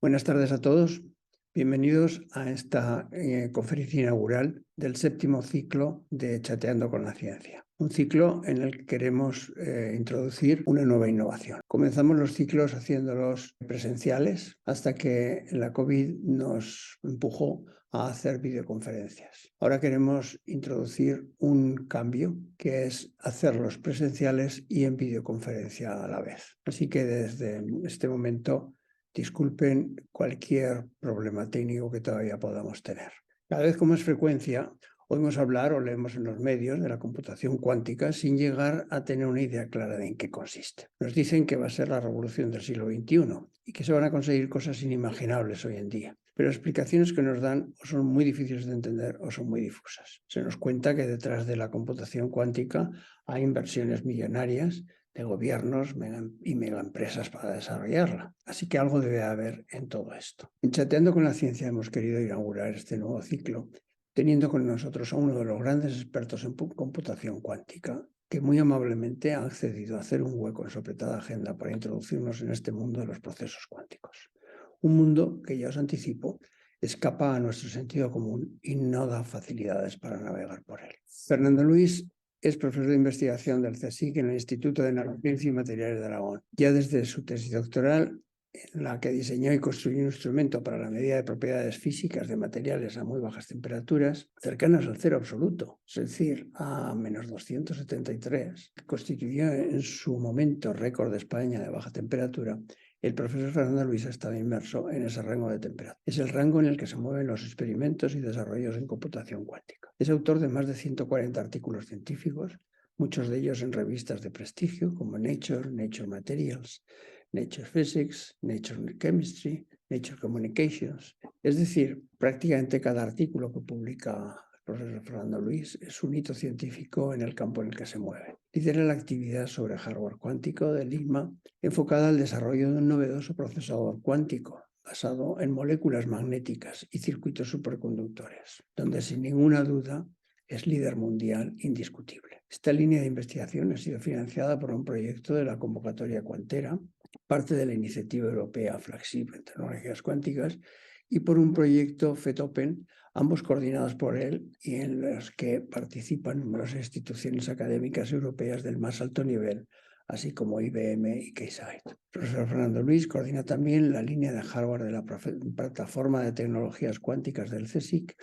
Buenas tardes a todos. Bienvenidos a esta conferencia inaugural del 7º ciclo de Chateando con la Ciencia. Un ciclo en el que queremos introducir una nueva innovación. Comenzamos los ciclos haciéndolos presenciales hasta que la COVID nos empujó a hacer videoconferencias. Ahora queremos introducir un cambio que es hacerlos presenciales y en videoconferencia a la vez. Así que desde este momento disculpen cualquier problema técnico que todavía podamos tener. Cada vez con más frecuencia oímos hablar o leemos en los medios de la computación cuántica sin llegar a tener una idea clara de en qué consiste. Nos dicen que va a ser la revolución del siglo XXI y que se van a conseguir cosas inimaginables hoy en día. Pero las explicaciones que nos dan o son muy difíciles de entender o son muy difusas. Se nos cuenta que detrás de la computación cuántica hay inversiones millonarias de gobiernos y megaempresas para desarrollarla. Así que algo debe haber en todo esto. En Chateando con la Ciencia hemos querido inaugurar este nuevo ciclo teniendo con nosotros a uno de los grandes expertos en computación cuántica que muy amablemente ha accedido a hacer un hueco en su apretada agenda para introducirnos en este mundo de los procesos cuánticos. Un mundo que, ya os anticipo, escapa a nuestro sentido común y no da facilidades para navegar por él. Fernando Luis es profesor de investigación del CSIC en el Instituto de Nanociencia y Materiales de Aragón. Ya desde su tesis doctoral, en la que diseñó y construyó un instrumento para la medida de propiedades físicas de materiales a muy bajas temperaturas, cercanas al cero absoluto, es decir, a menos 273, que constituyó en su momento récord de España de baja temperatura. El profesor Fernando Luis ha estado inmerso en ese rango de temperatura. Es el rango en el que se mueven los experimentos y desarrollos en computación cuántica. Es autor de más de 140 artículos científicos, muchos de ellos en revistas de prestigio como Nature, Nature Materials, Nature Physics, Nature Chemistry, Nature Communications. Es decir, prácticamente cada artículo que publica el profesor Fernando Luis es un hito científico en el campo en el que se mueve. Lidera la actividad sobre hardware cuántico del INMA, enfocada al desarrollo de un novedoso procesador cuántico basado en moléculas magnéticas y circuitos superconductores, donde sin ninguna duda es líder mundial indiscutible. Esta línea de investigación ha sido financiada por un proyecto de la convocatoria Quantera, parte de la iniciativa europea Flagship en tecnologías cuánticas, y por un proyecto FETOPEN, ambos coordinados por él y en los que participan numerosas instituciones académicas europeas del más alto nivel, así como IBM y Keysight. El profesor Fernando Luis coordina también la línea de hardware de la plataforma de tecnologías cuánticas del CSIC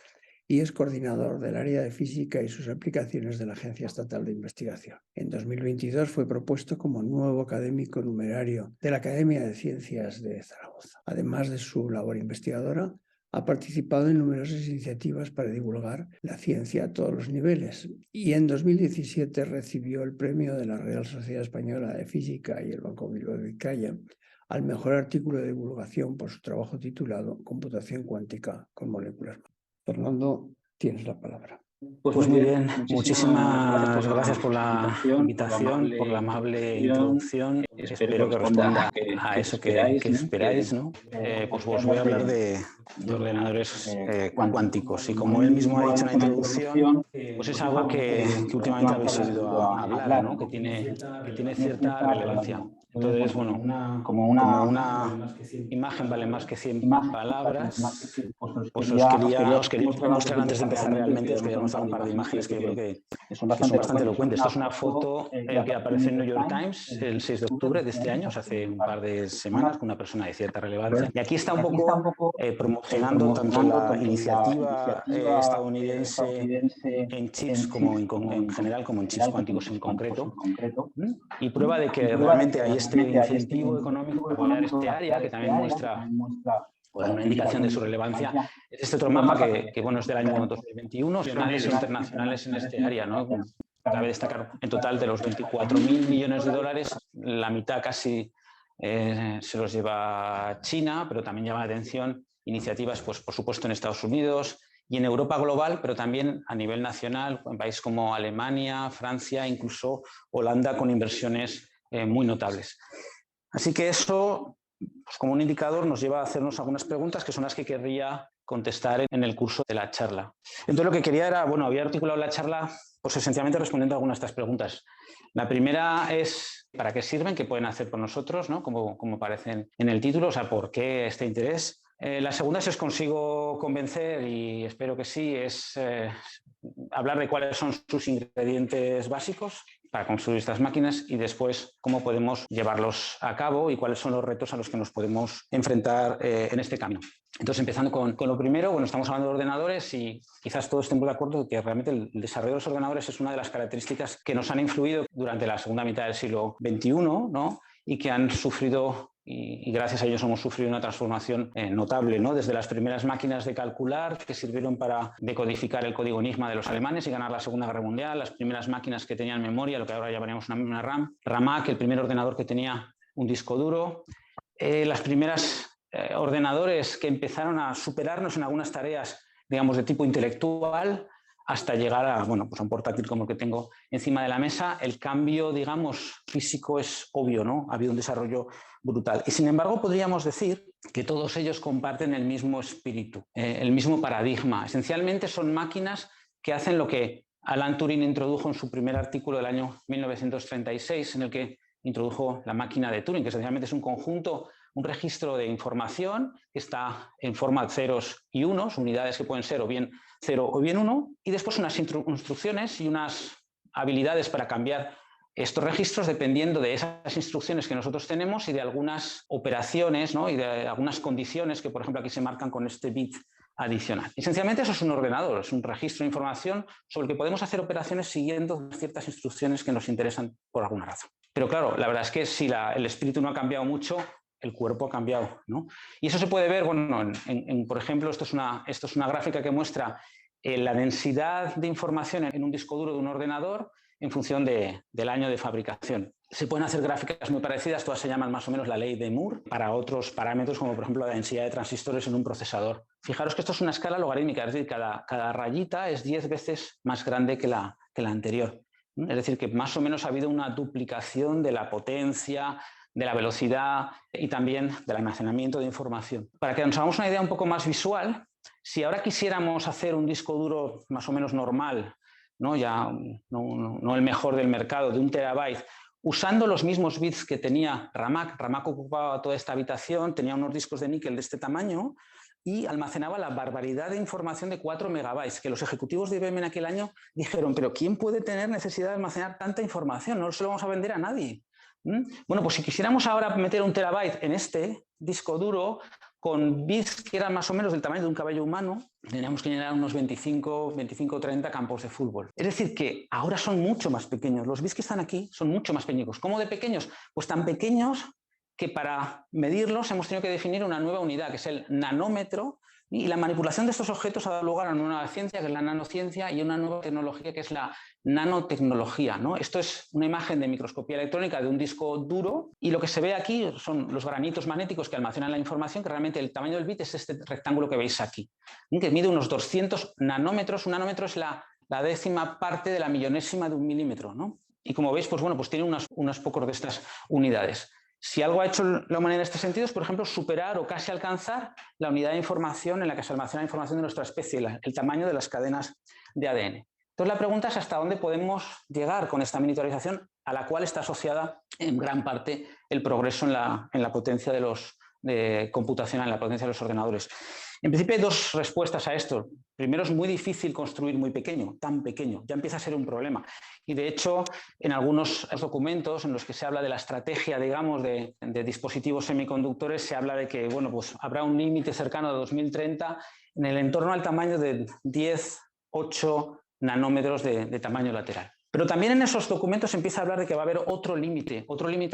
y es coordinador del área de física y sus aplicaciones de la Agencia Estatal de Investigación. En 2022 fue propuesto como nuevo académico numerario de la Academia de Ciencias de Zaragoza. Además de su labor investigadora, ha participado en numerosas iniciativas para divulgar la ciencia a todos los niveles y en 2017 recibió el premio de la Real Sociedad Española de Física y el Banco Bilbao de Vizcaya al mejor artículo de divulgación por su trabajo titulado Computación cuántica con moléculas. Fernando, tienes la palabra. Pues muy bien, muchísimas gracias por la invitación, por la amable introducción. Espero que responda a eso que esperáis, ¿no? Pues os voy a hablar de ordenadores cuánticos y como él mismo ha dicho en la introducción, pues es algo que últimamente habéis oído hablar, ¿no? que tiene cierta relevancia. Entonces, bueno, como una imagen vale más que 100 palabras, pues os quería mostrar antes de empezar realmente, os quería mostrar un par de imágenes que yo creo que son bastante elocuentes. Esto es una foto que aparece en New York Times el 6 de octubre de este año, o sea, hace un par de semanas, con una persona de cierta relevancia. Y aquí está un poco promocionando tanto la iniciativa estadounidense en chips como en general, como en chips cuánticos en concreto, y prueba de que realmente hay este incentivo económico para apoyar este área, que también muestra o da una indicación de su relevancia. Es este otro mapa que bueno, es del año 2021, nacionales e internacionales en este área, ¿no? Cabe destacar, en total de los 24.000 millones de dólares, la mitad casi se los lleva China, pero también llama la atención iniciativas, pues, por supuesto, en Estados Unidos y en Europa global, pero también a nivel nacional, en países como Alemania, Francia, incluso Holanda, con inversiones muy notables. Así que eso, pues como un indicador, nos lleva a hacernos algunas preguntas que son las que querría contestar en el curso de la charla. Entonces lo que quería era, bueno, había articulado la charla pues esencialmente respondiendo a algunas de estas preguntas. La primera es ¿para qué sirven? ¿Qué pueden hacer por nosotros? ¿No? Como aparecen en el título, o sea, ¿por qué este interés? La segunda, si os consigo convencer, y espero que sí, es hablar de cuáles son sus ingredientes básicos para construir estas máquinas y después cómo podemos llevarlos a cabo y cuáles son los retos a los que nos podemos enfrentar en este camino. Entonces, empezando con lo primero, bueno, estamos hablando de ordenadores y quizás todos estemos de acuerdo que realmente el desarrollo de los ordenadores es una de las características que nos han influido durante la segunda mitad del siglo XXI, ¿no? Y que han sufrido, y gracias a ellos hemos sufrido una transformación notable, ¿no? Desde las primeras máquinas de calcular que sirvieron para decodificar el código Enigma de los alemanes y ganar la Segunda Guerra Mundial, las primeras máquinas que tenían memoria, lo que ahora llamaríamos una RAM, RAMAC, el primer ordenador que tenía un disco duro, las primeras ordenadores que empezaron a superarnos en algunas tareas, digamos, de tipo intelectual, hasta llegar a, bueno, pues a un portátil como el que tengo encima de la mesa. El cambio, digamos, físico es obvio, ¿no? Ha habido un desarrollo brutal. Y sin embargo, podríamos decir que todos ellos comparten el mismo espíritu, el mismo paradigma. Esencialmente son máquinas que hacen lo que Alan Turing introdujo en su primer artículo del año 1936, en el que introdujo la máquina de Turing, que esencialmente es un conjunto, un registro de información que está en forma de ceros y unos, unidades que pueden ser o bien 0 o bien 1, y después unas instrucciones y unas habilidades para cambiar estos registros dependiendo de esas instrucciones que nosotros tenemos y de algunas operaciones, ¿no? Y de algunas condiciones que, por ejemplo, aquí se marcan con este bit adicional. Esencialmente eso es un ordenador, es un registro de información sobre el que podemos hacer operaciones siguiendo ciertas instrucciones que nos interesan por alguna razón. Pero claro, la verdad es que si el espíritu no ha cambiado mucho, el cuerpo ha cambiado, ¿no? Y eso se puede ver, bueno, por ejemplo, esto es una gráfica que muestra la densidad de información en un disco duro de un ordenador en función del año de fabricación. Se pueden hacer gráficas muy parecidas, todas se llaman más o menos la ley de Moore, para otros parámetros como por ejemplo la densidad de transistores en un procesador. Fijaros que esto es una escala logarítmica, es decir, cada rayita es 10 veces más grande que la anterior. Es decir, que más o menos ha habido una duplicación de la potencia, de la velocidad y también del almacenamiento de información. Para que nos hagamos una idea un poco más visual, si ahora quisiéramos hacer un disco duro más o menos normal, no el mejor del mercado, de 1 terabyte, usando los mismos bits que tenía RAMAC. RAMAC ocupaba toda esta habitación, tenía unos discos de níquel de este tamaño y almacenaba la barbaridad de información de 4 megabytes, que los ejecutivos de IBM en aquel año dijeron, pero ¿quién puede tener necesidad de almacenar tanta información? No se lo vamos a vender a nadie. Bueno, pues si quisiéramos ahora meter 1 terabyte en este disco duro, con bits que eran más o menos del tamaño de un cabello humano, tendríamos que llenar unos 25 o 30 campos de fútbol. Es decir, que ahora son mucho más pequeños. Los bits que están aquí son mucho más pequeños. ¿Cómo de pequeños? Pues tan pequeños que para medirlos hemos tenido que definir una nueva unidad, que es el nanómetro, y la manipulación de estos objetos ha dado lugar a una nueva ciencia, que es la nanociencia, y una nueva tecnología, que es la nanotecnología, ¿no? Esto es una imagen de microscopía electrónica de un disco duro, y lo que se ve aquí son los granitos magnéticos que almacenan la información, que realmente el tamaño del bit es este rectángulo que veis aquí, que mide unos 200 nanómetros. Un nanómetro es la décima parte de la millonésima de un milímetro, ¿no? Y como veis, pues bueno, pues tiene unas pocos de estas unidades. Si algo ha hecho la humanidad en este sentido es, por ejemplo, superar o casi alcanzar la unidad de información en la que se almacena la información de nuestra especie, el tamaño de las cadenas de ADN. Entonces la pregunta es hasta dónde podemos llegar con esta miniaturización, a la cual está asociada en gran parte el progreso en la potencia computacional, en la potencia de los ordenadores. En principio hay dos respuestas a esto. Primero, es muy difícil construir muy pequeño, tan pequeño, ya empieza a ser un problema. Y de hecho, en algunos documentos en los que se habla de la estrategia, digamos, de dispositivos semiconductores, se habla de que, bueno, pues habrá un límite cercano a 2030 en el entorno al tamaño de 10, 8 nanómetros de tamaño lateral. Pero también en esos documentos se empieza a hablar de que va a haber otro límite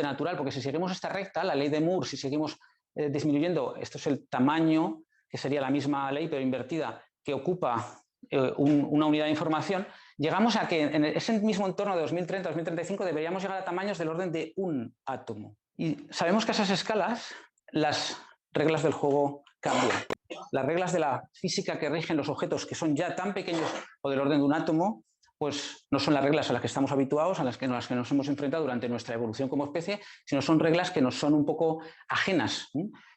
natural, porque si seguimos esta recta, la ley de Moore, si seguimos disminuyendo, esto es el tamaño, que sería la misma ley pero invertida, que ocupa una unidad de información, llegamos a que en ese mismo entorno de 2030-2035 deberíamos llegar a tamaños del orden de un átomo. Y sabemos que a esas escalas las reglas del juego cambian. Las reglas de la física que rigen los objetos que son ya tan pequeños o del orden de un átomo pues no son las reglas a las que estamos habituados, a las que nos hemos enfrentado durante nuestra evolución como especie, sino son reglas que nos son un poco ajenas,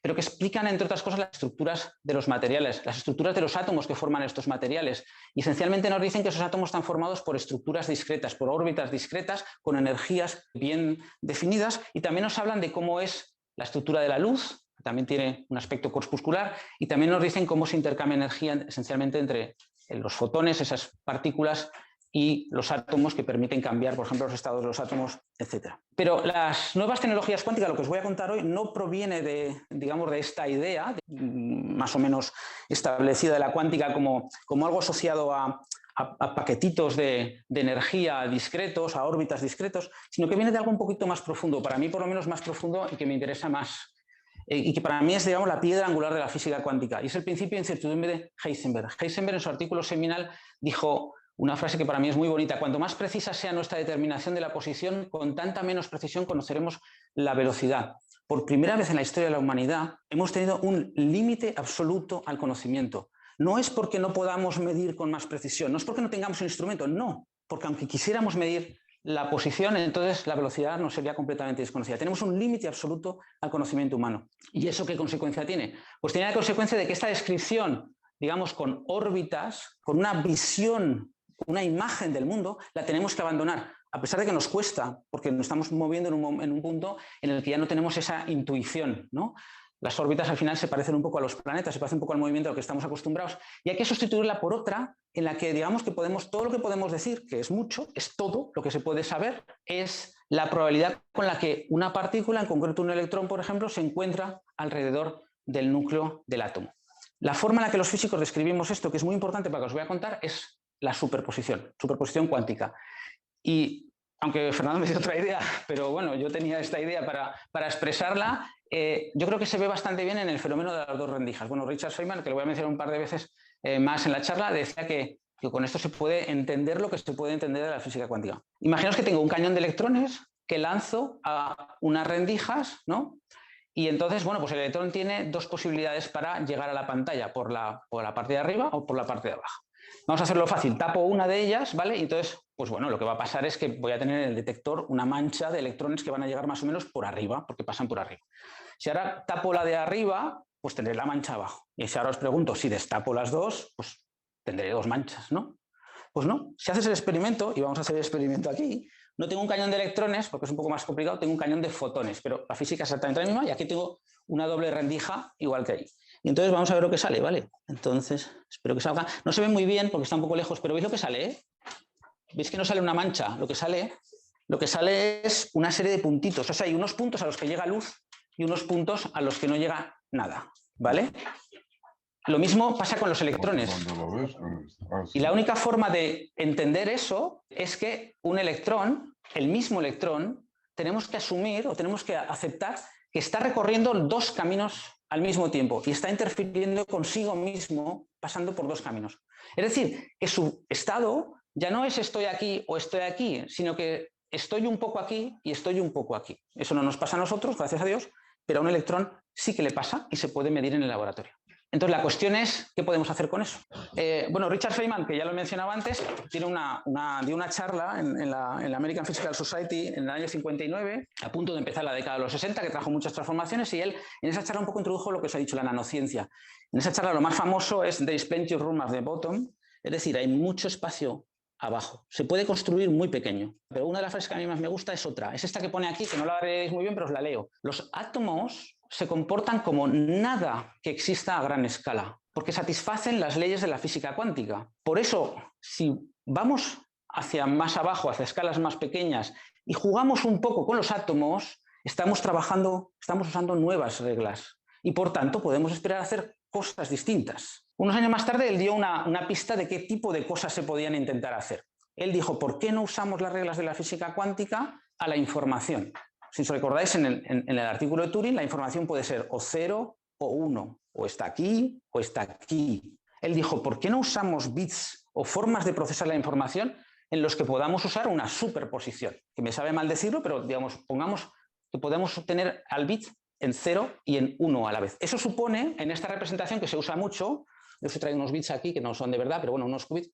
pero que explican, entre otras cosas, las estructuras de los materiales, las estructuras de los átomos que forman estos materiales. Y esencialmente nos dicen que esos átomos están formados por estructuras discretas, por órbitas discretas, con energías bien definidas, y también nos hablan de cómo es la estructura de la luz, que también tiene un aspecto corpuscular, y también nos dicen cómo se intercambia energía esencialmente entre los fotones, esas partículas, y los átomos que permiten cambiar, por ejemplo, los estados de los átomos, etc. Pero las nuevas tecnologías cuánticas, lo que os voy a contar hoy, no proviene de, digamos, de esta idea más o menos establecida de la cuántica como algo asociado a paquetitos de energía discretos, a órbitas discretos, sino que viene de algo un poquito más profundo, para mí por lo menos más profundo y que me interesa más, y que para mí es, digamos, la piedra angular de la física cuántica, y es el principio de incertidumbre de Heisenberg. Heisenberg, en su artículo seminal, dijo una frase que para mí es muy bonita: cuanto más precisa sea nuestra determinación de la posición, con tanta menos precisión conoceremos la velocidad. Por primera vez en la historia de la humanidad hemos tenido un límite absoluto al conocimiento. No es porque no podamos medir con más precisión, no es porque no tengamos un instrumento, no, porque aunque quisiéramos medir la posición, entonces la velocidad nos sería completamente desconocida. Tenemos un límite absoluto al conocimiento humano. ¿Y eso qué consecuencia tiene? Pues tiene la consecuencia de que esta descripción, digamos, con órbitas, con una visión, una imagen del mundo, la tenemos que abandonar, a pesar de que nos cuesta, porque nos estamos moviendo en un punto en el que ya no tenemos esa intuición, ¿no? Las órbitas al final se parecen un poco a los planetas, se parecen un poco al movimiento al que estamos acostumbrados, y hay que sustituirla por otra en la que, digamos, que podemos, todo lo que podemos decir, que es mucho, es todo lo que se puede saber, es la probabilidad con la que una partícula, en concreto un electrón, por ejemplo, se encuentra alrededor del núcleo del átomo. La forma en la que los físicos describimos esto, que es muy importante para que os voy a contar, es la superposición cuántica. Y aunque Fernando me dio otra idea, pero bueno, yo tenía esta idea para expresarla, yo creo que se ve bastante bien en el fenómeno de las dos rendijas. Bueno, Richard Feynman, que lo voy a mencionar un par de veces más en la charla, decía que con esto se puede entender lo que se puede entender de la física cuántica. Imaginaos que tengo un cañón de electrones que lanzo a unas rendijas, ¿no? Y entonces, bueno, pues el electrón tiene dos posibilidades para llegar a la pantalla, por la parte de arriba o por la parte de abajo. Vamos a hacerlo fácil, tapo una de ellas, ¿vale? Y entonces, pues bueno, lo que va a pasar es que voy a tener en el detector una mancha de electrones que van a llegar más o menos por arriba, porque pasan por arriba. Si ahora tapo la de arriba, pues tendré la mancha abajo. Y si ahora os pregunto, si destapo las dos, pues tendré dos manchas, ¿no? Pues no, si haces el experimento, y vamos a hacer el experimento aquí, no tengo un cañón de electrones, porque es un poco más complicado, tengo un cañón de fotones, pero la física es exactamente la misma, y aquí tengo una doble rendija igual que ahí. Y entonces vamos a ver lo que sale, ¿vale? Entonces, espero que salga. No se ve muy bien porque está un poco lejos, pero ¿veis lo que sale? ¿Eh? ¿Veis que no sale una mancha? Lo que sale es una serie de puntitos. O sea, hay unos puntos a los que llega luz y unos puntos a los que no llega nada, ¿vale? Lo mismo pasa con los electrones. Y la única forma de entender eso es que un electrón, el mismo electrón, tenemos que asumir o tenemos que aceptar que está recorriendo dos caminos al mismo tiempo y está interfiriendo consigo mismo pasando por dos caminos. Es decir, que su estado ya no es estoy aquí o estoy aquí, sino que estoy un poco aquí y estoy un poco aquí. Eso no nos pasa a nosotros, gracias a Dios, pero a un electrón sí que le pasa y se puede medir en el laboratorio. Entonces, la cuestión es, ¿qué podemos hacer con eso? Bueno, Richard Feynman, que ya lo mencionaba antes, dio una charla en la American Physical Society en el año 59, a punto de empezar la década de los 60, que trajo muchas transformaciones, y él en esa charla un poco introdujo lo que os he dicho, la nanociencia. En esa charla lo más famoso es "There is plenty of room at the bottom", es decir, hay mucho espacio abajo. Se puede construir muy pequeño. Pero una de las frases que a mí más me gusta es otra. Es esta que pone aquí, que no la veréis muy bien, pero os la leo. Los átomos se comportan como nada que exista a gran escala, porque satisfacen las leyes de la física cuántica. Por eso, si vamos hacia más abajo, hacia escalas más pequeñas, y jugamos un poco con los átomos, estamos usando nuevas reglas. Y por tanto, podemos esperar a hacer cosas distintas. Unos años más tarde, él dio una pista de qué tipo de cosas se podían intentar hacer. Él dijo, ¿por qué no usamos las reglas de la física cuántica a la información? Si os recordáis, en el artículo de Turing, la información puede ser o 0 o 1, o está aquí o está aquí. Él dijo, ¿por qué no usamos bits o formas de procesar la información en los que podamos usar una superposición? Que me sabe mal decirlo, pero digamos, pongamos que podemos tener al bit en 0 y en 1 a la vez. Eso supone, en esta representación que se usa mucho, yo os he traído unos bits aquí que no son de verdad, pero bueno, unos qubits,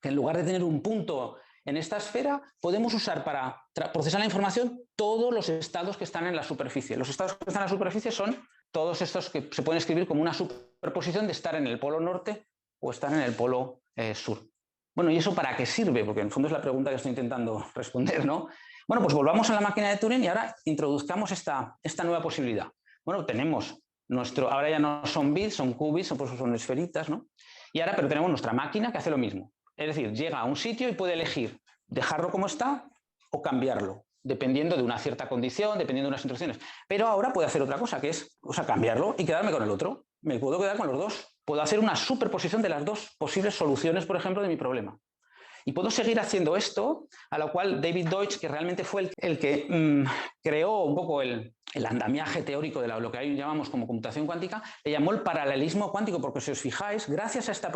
que en lugar de tener un punto en esta esfera podemos usar para procesar la información todos los estados que están en la superficie. Los estados que están en la superficie son todos estos que se pueden escribir como una superposición de estar en el polo norte o estar en el polo sur. Bueno, ¿y eso para qué sirve? Porque en el fondo es la pregunta que estoy intentando responder, ¿no? Bueno, pues volvamos a la máquina de Turing y ahora introduzcamos esta nueva posibilidad. Bueno, tenemos ahora ya no son bits, son qubits, son esferitas, ¿no? Y ahora, pero tenemos nuestra máquina que hace lo mismo. Es decir, llega a un sitio y puede elegir dejarlo como está o cambiarlo, dependiendo de una cierta condición, dependiendo de unas instrucciones. Pero ahora puede hacer otra cosa, que es cambiarlo y quedarme con el otro. Me puedo quedar con los dos. Puedo hacer una superposición de las dos posibles soluciones, por ejemplo, de mi problema. Y puedo seguir haciendo esto, a lo cual David Deutsch, que realmente fue el que creó un poco el andamiaje teórico de lo que hoy llamamos como computación cuántica, le llamó el paralelismo cuántico, porque si os fijáis, gracias a esta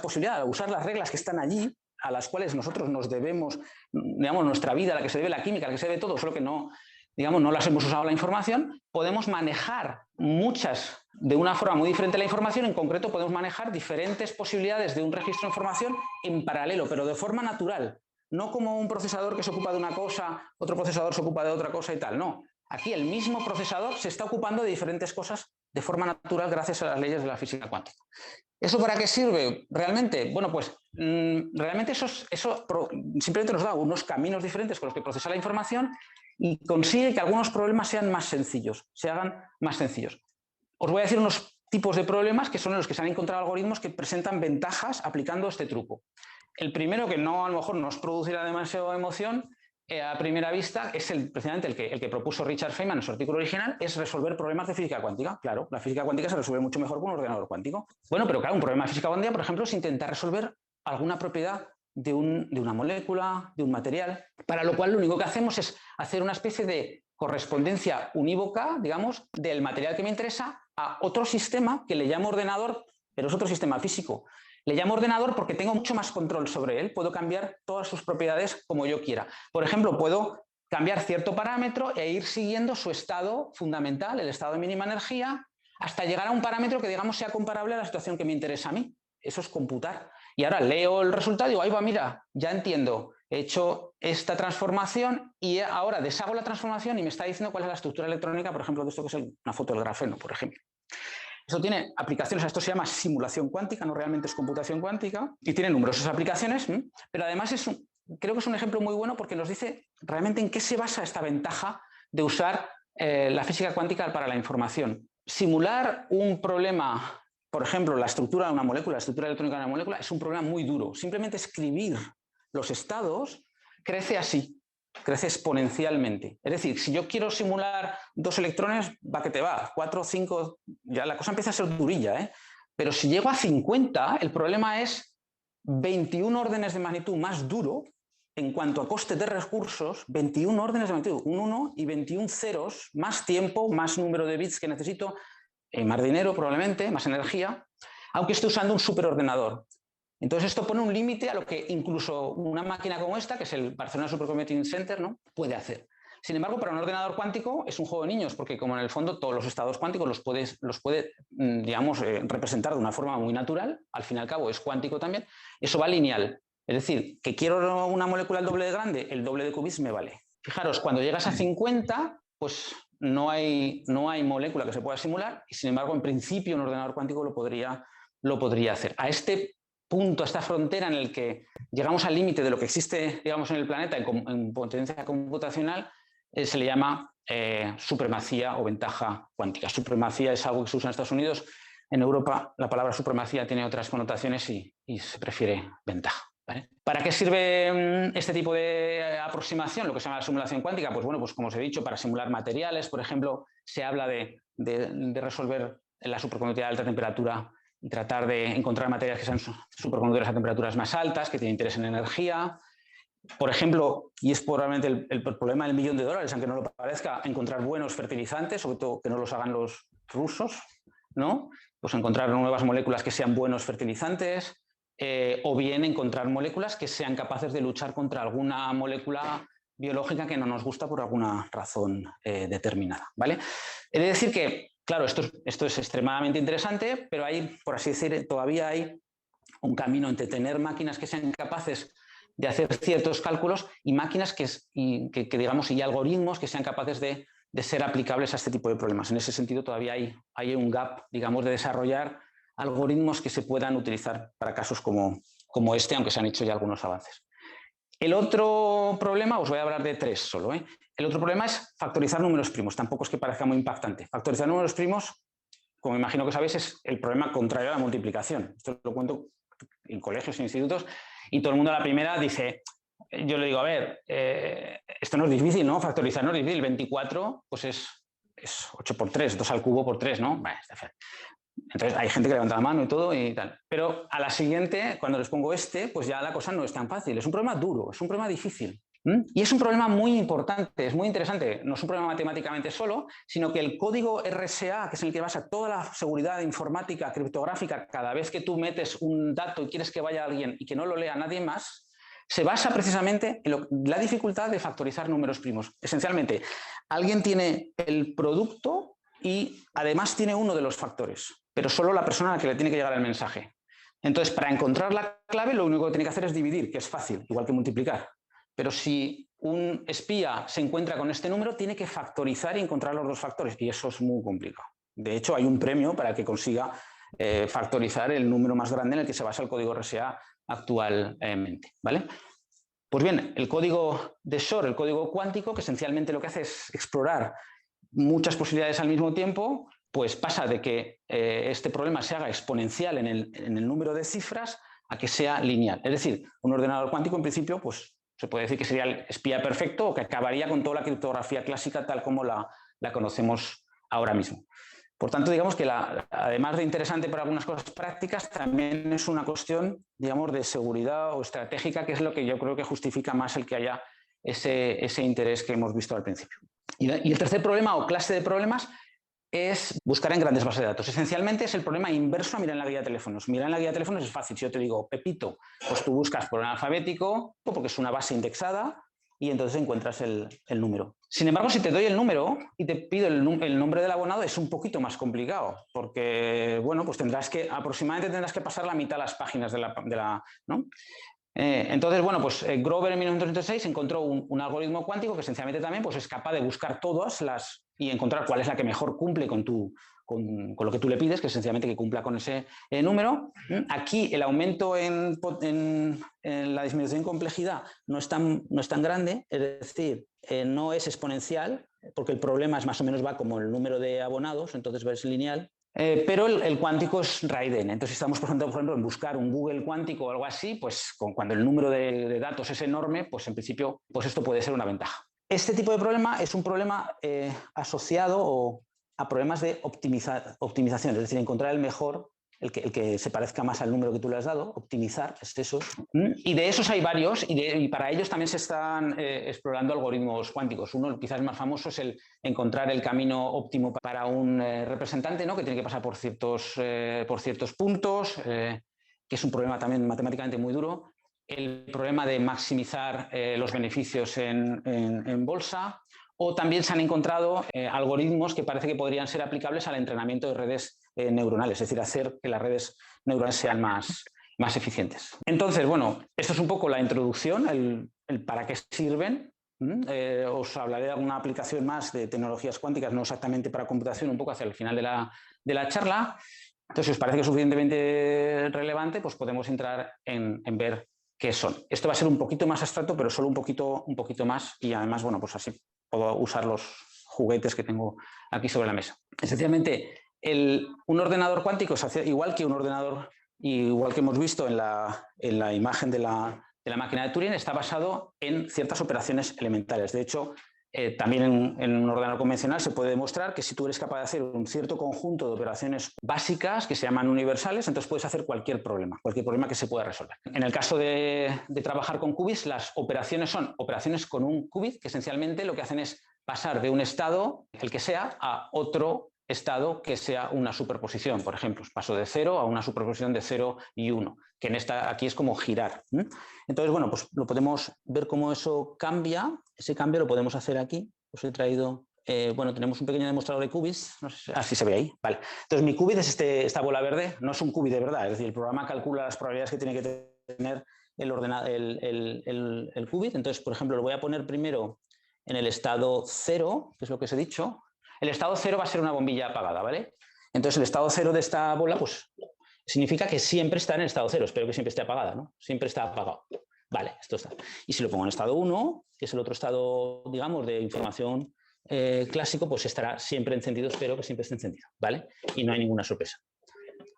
posibilidad de usar las reglas que están allí, a las cuales nosotros nos debemos, digamos, nuestra vida, a la que se debe la química, a la que se debe todo, solo que no, digamos, no las hemos usado la información, podemos manejar muchas de una forma muy diferente la información. En concreto, podemos manejar diferentes posibilidades de un registro de información en paralelo, pero de forma natural. No como un procesador que se ocupa de una cosa, otro procesador se ocupa de otra cosa y tal. No. Aquí el mismo procesador se está ocupando de diferentes cosas de forma natural gracias a las leyes de la física cuántica. ¿Eso para qué sirve realmente? Bueno, pues realmente eso simplemente nos da unos caminos diferentes con los que procesar la información y consigue que algunos problemas sean más sencillos, se hagan más sencillos. Os voy a decir unos tipos de problemas que son en los que se han encontrado algoritmos que presentan ventajas aplicando este truco. El primero, que no a lo mejor nos producirá demasiada emoción a primera vista, es precisamente el que propuso Richard Feynman en su artículo original, es resolver problemas de física cuántica. Claro, la física cuántica se resuelve mucho mejor con un ordenador cuántico. Bueno, pero claro, un problema de física cuántica, por ejemplo, es intentar resolver alguna propiedad de una molécula, de un material, para lo cual lo único que hacemos es hacer una especie de correspondencia unívoca, digamos, del material que me interesa a otro sistema que le llamo ordenador, pero es otro sistema físico. Le llamo ordenador porque tengo mucho más control sobre él, puedo cambiar todas sus propiedades como yo quiera. Por ejemplo, puedo cambiar cierto parámetro e ir siguiendo su estado fundamental, el estado de mínima energía, hasta llegar a un parámetro que, digamos, sea comparable a la situación que me interesa a mí. Eso es computar. Y ahora leo el resultado y digo, ahí va, mira, ya entiendo, he hecho esta transformación y ahora deshago la transformación y me está diciendo cuál es la estructura electrónica, por ejemplo, de esto que es una foto del grafeno, por ejemplo. Eso tiene aplicaciones, esto se llama simulación cuántica, no realmente es computación cuántica, y tiene numerosas aplicaciones, pero además creo que es un ejemplo muy bueno porque nos dice realmente en qué se basa esta ventaja de usar la física cuántica para la información. Simular un problema, por ejemplo, la estructura de una molécula, la estructura electrónica de una molécula, es un problema muy duro. Simplemente escribir los estados crece así, crece exponencialmente. Es decir, si yo quiero simular 2 electrones, va que te va, 4, 5, ya la cosa empieza a ser durilla, ¿eh? Pero si llego a 50, el problema es 21 órdenes de magnitud más duro en cuanto a coste de recursos, 21 órdenes de magnitud, un 1 y 21 ceros, más tiempo, más número de bits que necesito, más dinero probablemente, más energía, aunque esté usando un superordenador. Entonces esto pone un límite a lo que incluso una máquina como esta, que es el Barcelona Supercomputing Center, ¿no?, puede hacer. Sin embargo, para un ordenador cuántico es un juego de niños, porque como en el fondo todos los estados cuánticos los puede digamos, representar de una forma muy natural, al fin y al cabo es cuántico también, eso va lineal. Es decir, que quiero una molécula el doble de grande, el doble de qubits me vale. Fijaros, cuando llegas a 50, pues no hay molécula que se pueda simular y, sin embargo, en principio un ordenador cuántico lo podría hacer. A este punto, a esta frontera en el que llegamos al límite de lo que existe, digamos, en el planeta en potencia computacional, se le llama supremacía o ventaja cuántica. Supremacía es algo que se usa en Estados Unidos. En Europa la palabra supremacía tiene otras connotaciones y se prefiere ventaja, ¿vale? ¿Para qué sirve este tipo de aproximación, lo que se llama la simulación cuántica? Pues bueno, pues como os he dicho, para simular materiales, por ejemplo, se habla de resolver la superconductividad de alta temperatura y tratar de encontrar materiales que sean superconductores a temperaturas más altas, que tienen interés en energía. Por ejemplo, y es probablemente el problema del $1.000.000, aunque no lo parezca, encontrar buenos fertilizantes, sobre todo que no los hagan los rusos, ¿no? Pues encontrar nuevas moléculas que sean buenos fertilizantes, o bien encontrar moléculas que sean capaces de luchar contra alguna molécula biológica que no nos gusta por alguna razón determinada, ¿vale? He de decir que, claro, esto es extremadamente interesante, pero hay, por así decir, todavía hay un camino entre tener máquinas que sean capaces de hacer ciertos cálculos y máquinas que digamos, y algoritmos que sean capaces de ser aplicables a este tipo de problemas. En ese sentido todavía hay un gap, digamos, de desarrollar algoritmos que se puedan utilizar para casos como este, aunque se han hecho ya algunos avances. El otro problema, os voy a hablar de 3 solo, ¿eh? El otro problema es factorizar números primos. Tampoco es que parezca muy impactante. Factorizar números primos, como imagino que sabéis, es el problema contrario a la multiplicación. Esto lo cuento en colegios e institutos y todo el mundo a la primera dice, yo le digo, a ver, esto no es difícil, ¿no? Factorizar no es difícil. 24 pues es 8 por 3, 2 al cubo por 3, ¿no? Bueno, está feo. Entonces hay gente que levanta la mano y todo y tal. Pero a la siguiente, cuando les pongo pues ya la cosa no es tan fácil. Es un problema duro, es un problema difícil. Y es un problema muy importante, es muy interesante. No es un problema matemáticamente solo, sino que el código RSA, que es en el que basa toda la seguridad informática, criptográfica, cada vez que tú metes un dato y quieres que vaya a alguien y que no lo lea nadie más, se basa precisamente en la dificultad de factorizar números primos. Esencialmente, alguien tiene el producto y además tiene uno de los factores, pero solo la persona a la que le tiene que llegar el mensaje. Entonces, para encontrar la clave, lo único que tiene que hacer es dividir, que es fácil, igual que multiplicar. Pero si un espía se encuentra con este número, tiene que factorizar y encontrar los 2 factores, y eso es muy complicado. De hecho, hay un premio para que consiga factorizar el número más grande en el que se basa el código RSA actualmente, ¿vale? Pues bien, el código de Shor, el código cuántico, que esencialmente lo que hace es explorar muchas posibilidades al mismo tiempo, pues pasa de que este problema se haga exponencial en el número de cifras a que sea lineal. Es decir, un ordenador cuántico en principio pues se puede decir que sería el espía perfecto o que acabaría con toda la criptografía clásica tal como la conocemos ahora mismo. Por tanto, digamos que además de interesante para algunas cosas prácticas, también es una cuestión, digamos, de seguridad o estratégica, que es lo que yo creo que justifica más el que haya ese interés que hemos visto al principio. Y el tercer problema o clase de problemas es buscar en grandes bases de datos. Esencialmente es el problema inverso a mirar en la guía de teléfonos. Mirar en la guía de teléfonos es fácil. Si yo te digo Pepito, pues tú buscas por orden alfabético porque es una base indexada y entonces encuentras el número. Sin embargo, si te doy el número y te pido el nombre del abonado, es un poquito más complicado porque, bueno, pues aproximadamente tendrás que pasar la mitad de las páginas ¿no? Entonces, bueno, pues Grover en 1906 encontró un algoritmo cuántico que esencialmente también pues, es capaz de buscar todas y encontrar cuál es la que mejor cumple con lo que tú le pides, que esencialmente que cumpla con ese número. Aquí el aumento en la disminución de complejidad no es tan grande, es decir, no es exponencial, porque el problema es más o menos va como el número de abonados, entonces es lineal. Pero el cuántico es RAID-N. Entonces, si estamos, por ejemplo, en buscar un Google cuántico o algo así, pues cuando el número de datos es enorme, pues en principio pues esto puede ser una ventaja. Este tipo de problema es un problema asociado a problemas de optimización, es decir, encontrar el mejor, el que se parezca más al número que tú le has dado, optimizar, es eso. Y de esos hay varios y para ellos también se están explorando algoritmos cuánticos. Uno quizás más famoso es el encontrar el camino óptimo para un representante, ¿no? Que tiene que pasar por ciertos puntos, que es un problema también matemáticamente muy duro. El problema de maximizar los beneficios en bolsa. O también se han encontrado algoritmos que parece que podrían ser aplicables al entrenamiento de redes neuronales, es decir, hacer que las redes neuronales sean más eficientes. Entonces, bueno, esto es un poco la introducción, el para qué sirven. Os hablaré de alguna aplicación más de tecnologías cuánticas, no exactamente para computación, un poco hacia el final de la charla. Entonces, si os parece que es suficientemente relevante, pues podemos entrar en ver qué son. Esto va a ser un poquito más abstracto, pero solo un poquito más y además, bueno, pues así puedo usar los juguetes que tengo aquí sobre la mesa. Esencialmente, un ordenador cuántico es igual que un ordenador, igual que hemos visto en la imagen de la máquina de Turing, está basado en ciertas operaciones elementales. De hecho, también en un ordenador convencional se puede demostrar que si tú eres capaz de hacer un cierto conjunto de operaciones básicas que se llaman universales, entonces puedes hacer cualquier problema que se pueda resolver. En el caso de trabajar con qubits, las operaciones son operaciones con un qubit, que esencialmente lo que hacen es pasar de un estado, el que sea, a otro estado que sea una superposición. Por ejemplo, paso de 0 a una superposición de 0 y 1, que aquí es como girar. Entonces, bueno, pues lo podemos ver cómo eso cambia. Ese cambio lo podemos hacer aquí. Os he traído, bueno, tenemos un pequeño demostrador de qubits. No sé si se ve ahí. Vale. Entonces, mi qubit es esta bola verde. No es un qubit de verdad. Es decir, el programa calcula las probabilidades que tiene que tener el qubit. Entonces, por ejemplo, lo voy a poner primero en el estado 0, que es lo que os he dicho. El estado 0 va a ser una bombilla apagada, ¿vale? Entonces, el estado 0 de esta bola, pues, significa que siempre está en el estado 0. Espero que siempre esté apagada, ¿no? Siempre está apagado. Vale, esto está. Y si lo pongo en estado 1, que es el otro estado, digamos, de información clásico, pues estará siempre encendido. Espero que siempre esté encendido, ¿vale? Y no hay ninguna sorpresa.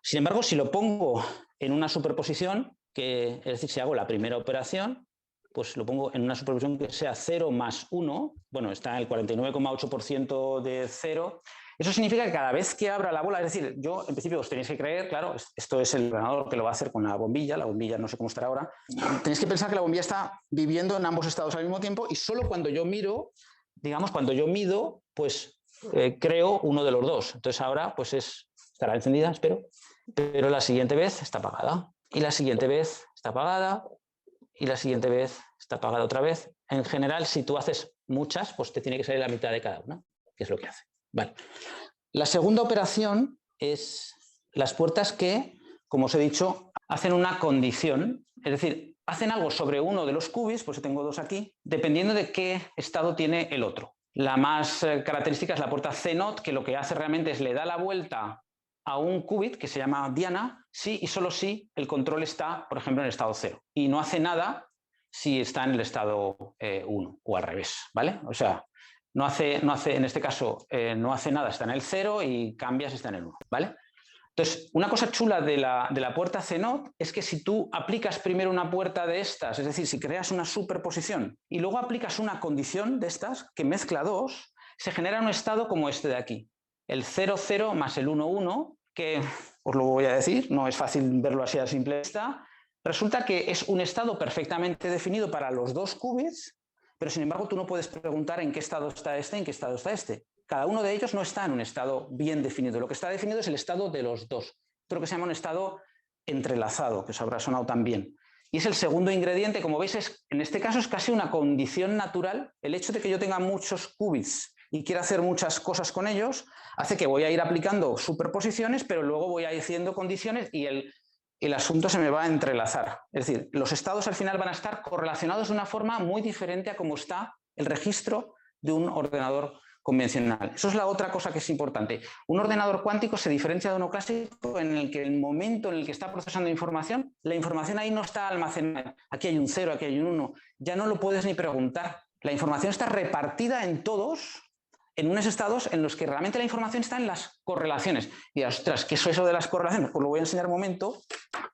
Sin embargo, si lo pongo en una superposición, es decir, si hago la primera operación, pues lo pongo en una superposición que sea 0 más 1, bueno, está en el 49,8% de 0. Eso significa que cada vez que abra la bola, es decir, yo en principio os tenéis que creer, claro, esto es el ordenador que lo va a hacer con la bombilla no sé cómo estará ahora, tenéis que pensar que la bombilla está viviendo en ambos estados al mismo tiempo y solo cuando yo miro, digamos, cuando yo mido, pues creo uno de los dos. Entonces ahora pues estará encendida, espero, pero la siguiente vez está apagada y la siguiente vez está apagada y la siguiente vez está apagada otra vez. En general, si tú haces muchas, pues te tiene que salir la mitad de cada una, que es lo que hace. Vale. La segunda operación es las puertas que, como os he dicho, hacen una condición, es decir, hacen algo sobre uno de los qubits, pues tengo dos aquí, dependiendo de qué estado tiene el otro. La más característica es la puerta CNOT, que lo que hace realmente es le da la vuelta a un qubit que se llama Diana, si y solo si el control está, por ejemplo, en el estado 0. Y no hace nada si está en el estado 1 o al revés, ¿vale? O sea, no hace, en este caso, no hace nada, está en el 0 y cambia si está en el 1, ¿vale? Entonces, una cosa chula de la puerta CNOT es que si tú aplicas primero una puerta de estas, es decir, si creas una superposición y luego aplicas una condición de estas que mezcla dos, se genera un estado como este de aquí, el 0, 0 más el 1, 1, que os lo voy a decir, no es fácil verlo así a simple vista. Resulta que es un estado perfectamente definido para los dos qubits, pero sin embargo tú no puedes preguntar en qué estado está este, en qué estado está este. Cada uno de ellos no está en un estado bien definido. Lo que está definido es el estado de los dos. Creo que se llama un estado entrelazado, que os habrá sonado también. Y es el segundo ingrediente, como veis, en este caso es casi una condición natural. El hecho de que yo tenga muchos qubits y quiera hacer muchas cosas con ellos, hace que voy a ir aplicando superposiciones, pero luego voy a ir haciendo condiciones y el asunto se me va a entrelazar. Es decir, los estados al final van a estar correlacionados de una forma muy diferente a cómo está el registro de un ordenador convencional. Eso es la otra cosa que es importante. Un ordenador cuántico se diferencia de uno clásico en el que el momento en el que está procesando información, la información ahí no está almacenada. Aquí hay un 0, aquí hay un 1. Ya no lo puedes ni preguntar. La información está repartida en todos, en unos estados en los que realmente la información está en las correlaciones. Y ostras, ¿qué es eso de las correlaciones? Pues lo voy a enseñar un momento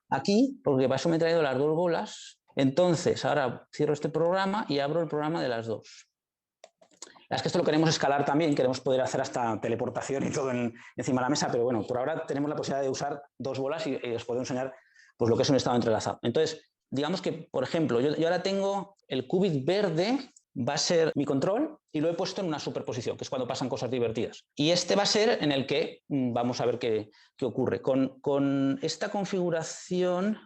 aquí, porque para eso me he traído las dos bolas. Entonces, ahora cierro este programa y abro el programa de las dos. Es que esto lo queremos escalar también, queremos poder hacer hasta teleportación y todo encima de la mesa, pero bueno, por ahora tenemos la posibilidad de usar dos bolas y os puedo enseñar pues, lo que es un estado entrelazado. Entonces, digamos que, por ejemplo, yo ahora tengo el qubit verde, va a ser mi control y lo he puesto en una superposición, que es cuando pasan cosas divertidas. Y este va a ser en el que vamos a ver qué ocurre. Con esta configuración,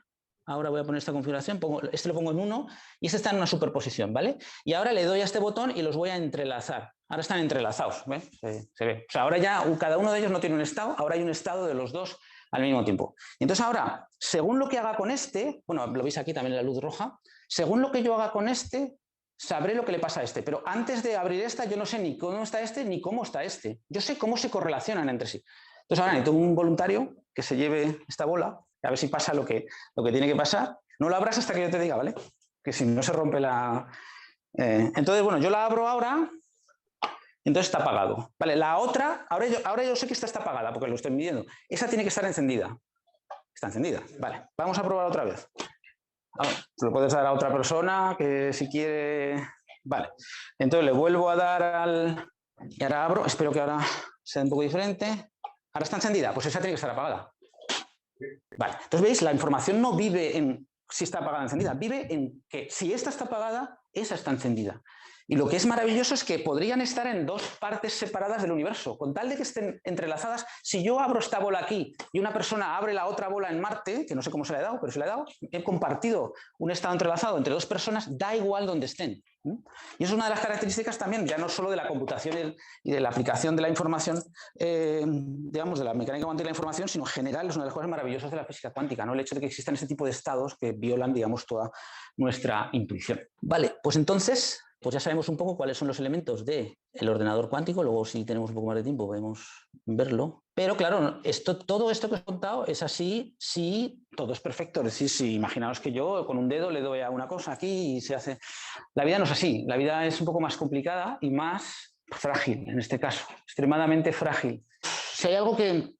ahora voy a poner esta configuración, este lo pongo en 1 y este está en una superposición, ¿vale? Y ahora le doy a este botón y los voy a entrelazar. Ahora están entrelazados, ¿ves? Se ve. O sea, ahora ya cada uno de ellos no tiene un estado, ahora hay un estado de los dos al mismo tiempo. Entonces ahora, según lo que haga con este, bueno, lo veis aquí también en la luz roja, según lo que yo haga con este, sabré lo que le pasa a este, pero antes de abrir esta yo no sé ni cómo está este ni cómo está este. Yo sé cómo se correlacionan entre sí. Entonces ahora necesito un voluntario que se lleve esta bola, a ver si pasa lo que tiene que pasar. No lo abras hasta que yo te diga, ¿vale? Que si no se rompe la... Entonces, bueno, yo la abro ahora, entonces está apagado. Vale, la otra, ahora yo sé que esta está apagada porque lo estoy midiendo. Esa tiene que estar encendida. Está encendida. Vale, vamos a probar otra vez. Lo puedes dar a otra persona que si quiere... Vale, entonces le vuelvo a dar al... Y ahora abro, espero que ahora sea un poco diferente. Ahora está encendida, pues esa tiene que estar apagada. Vale, entonces veis, la información no vive en si está apagada o encendida, vive en que si esta está apagada, esa está encendida. Y lo que es maravilloso es que podrían estar en dos partes separadas del universo. Con tal de que estén entrelazadas, si yo abro esta bola aquí y una persona abre la otra bola en Marte, que no sé cómo se la he dado, pero se la he dado, he compartido un estado entrelazado entre dos personas, da igual donde estén. Y es una de las características también, ya no solo de la computación y de la aplicación de la información, digamos, de la mecánica cuántica de la información, sino en general es una de las cosas maravillosas de la física cuántica, ¿no? El hecho de que existan este tipo de estados que violan, digamos, toda nuestra intuición. Vale, pues entonces, pues ya sabemos un poco cuáles son los elementos del ordenador cuántico, luego si tenemos un poco más de tiempo podemos verlo. Pero claro, todo esto que os he contado es así si todo es perfecto. Es decir, si imaginaos que yo con un dedo le doy a una cosa aquí y se hace... La vida no es así, la vida es un poco más complicada y más frágil, en este caso, extremadamente frágil. Si hay algo que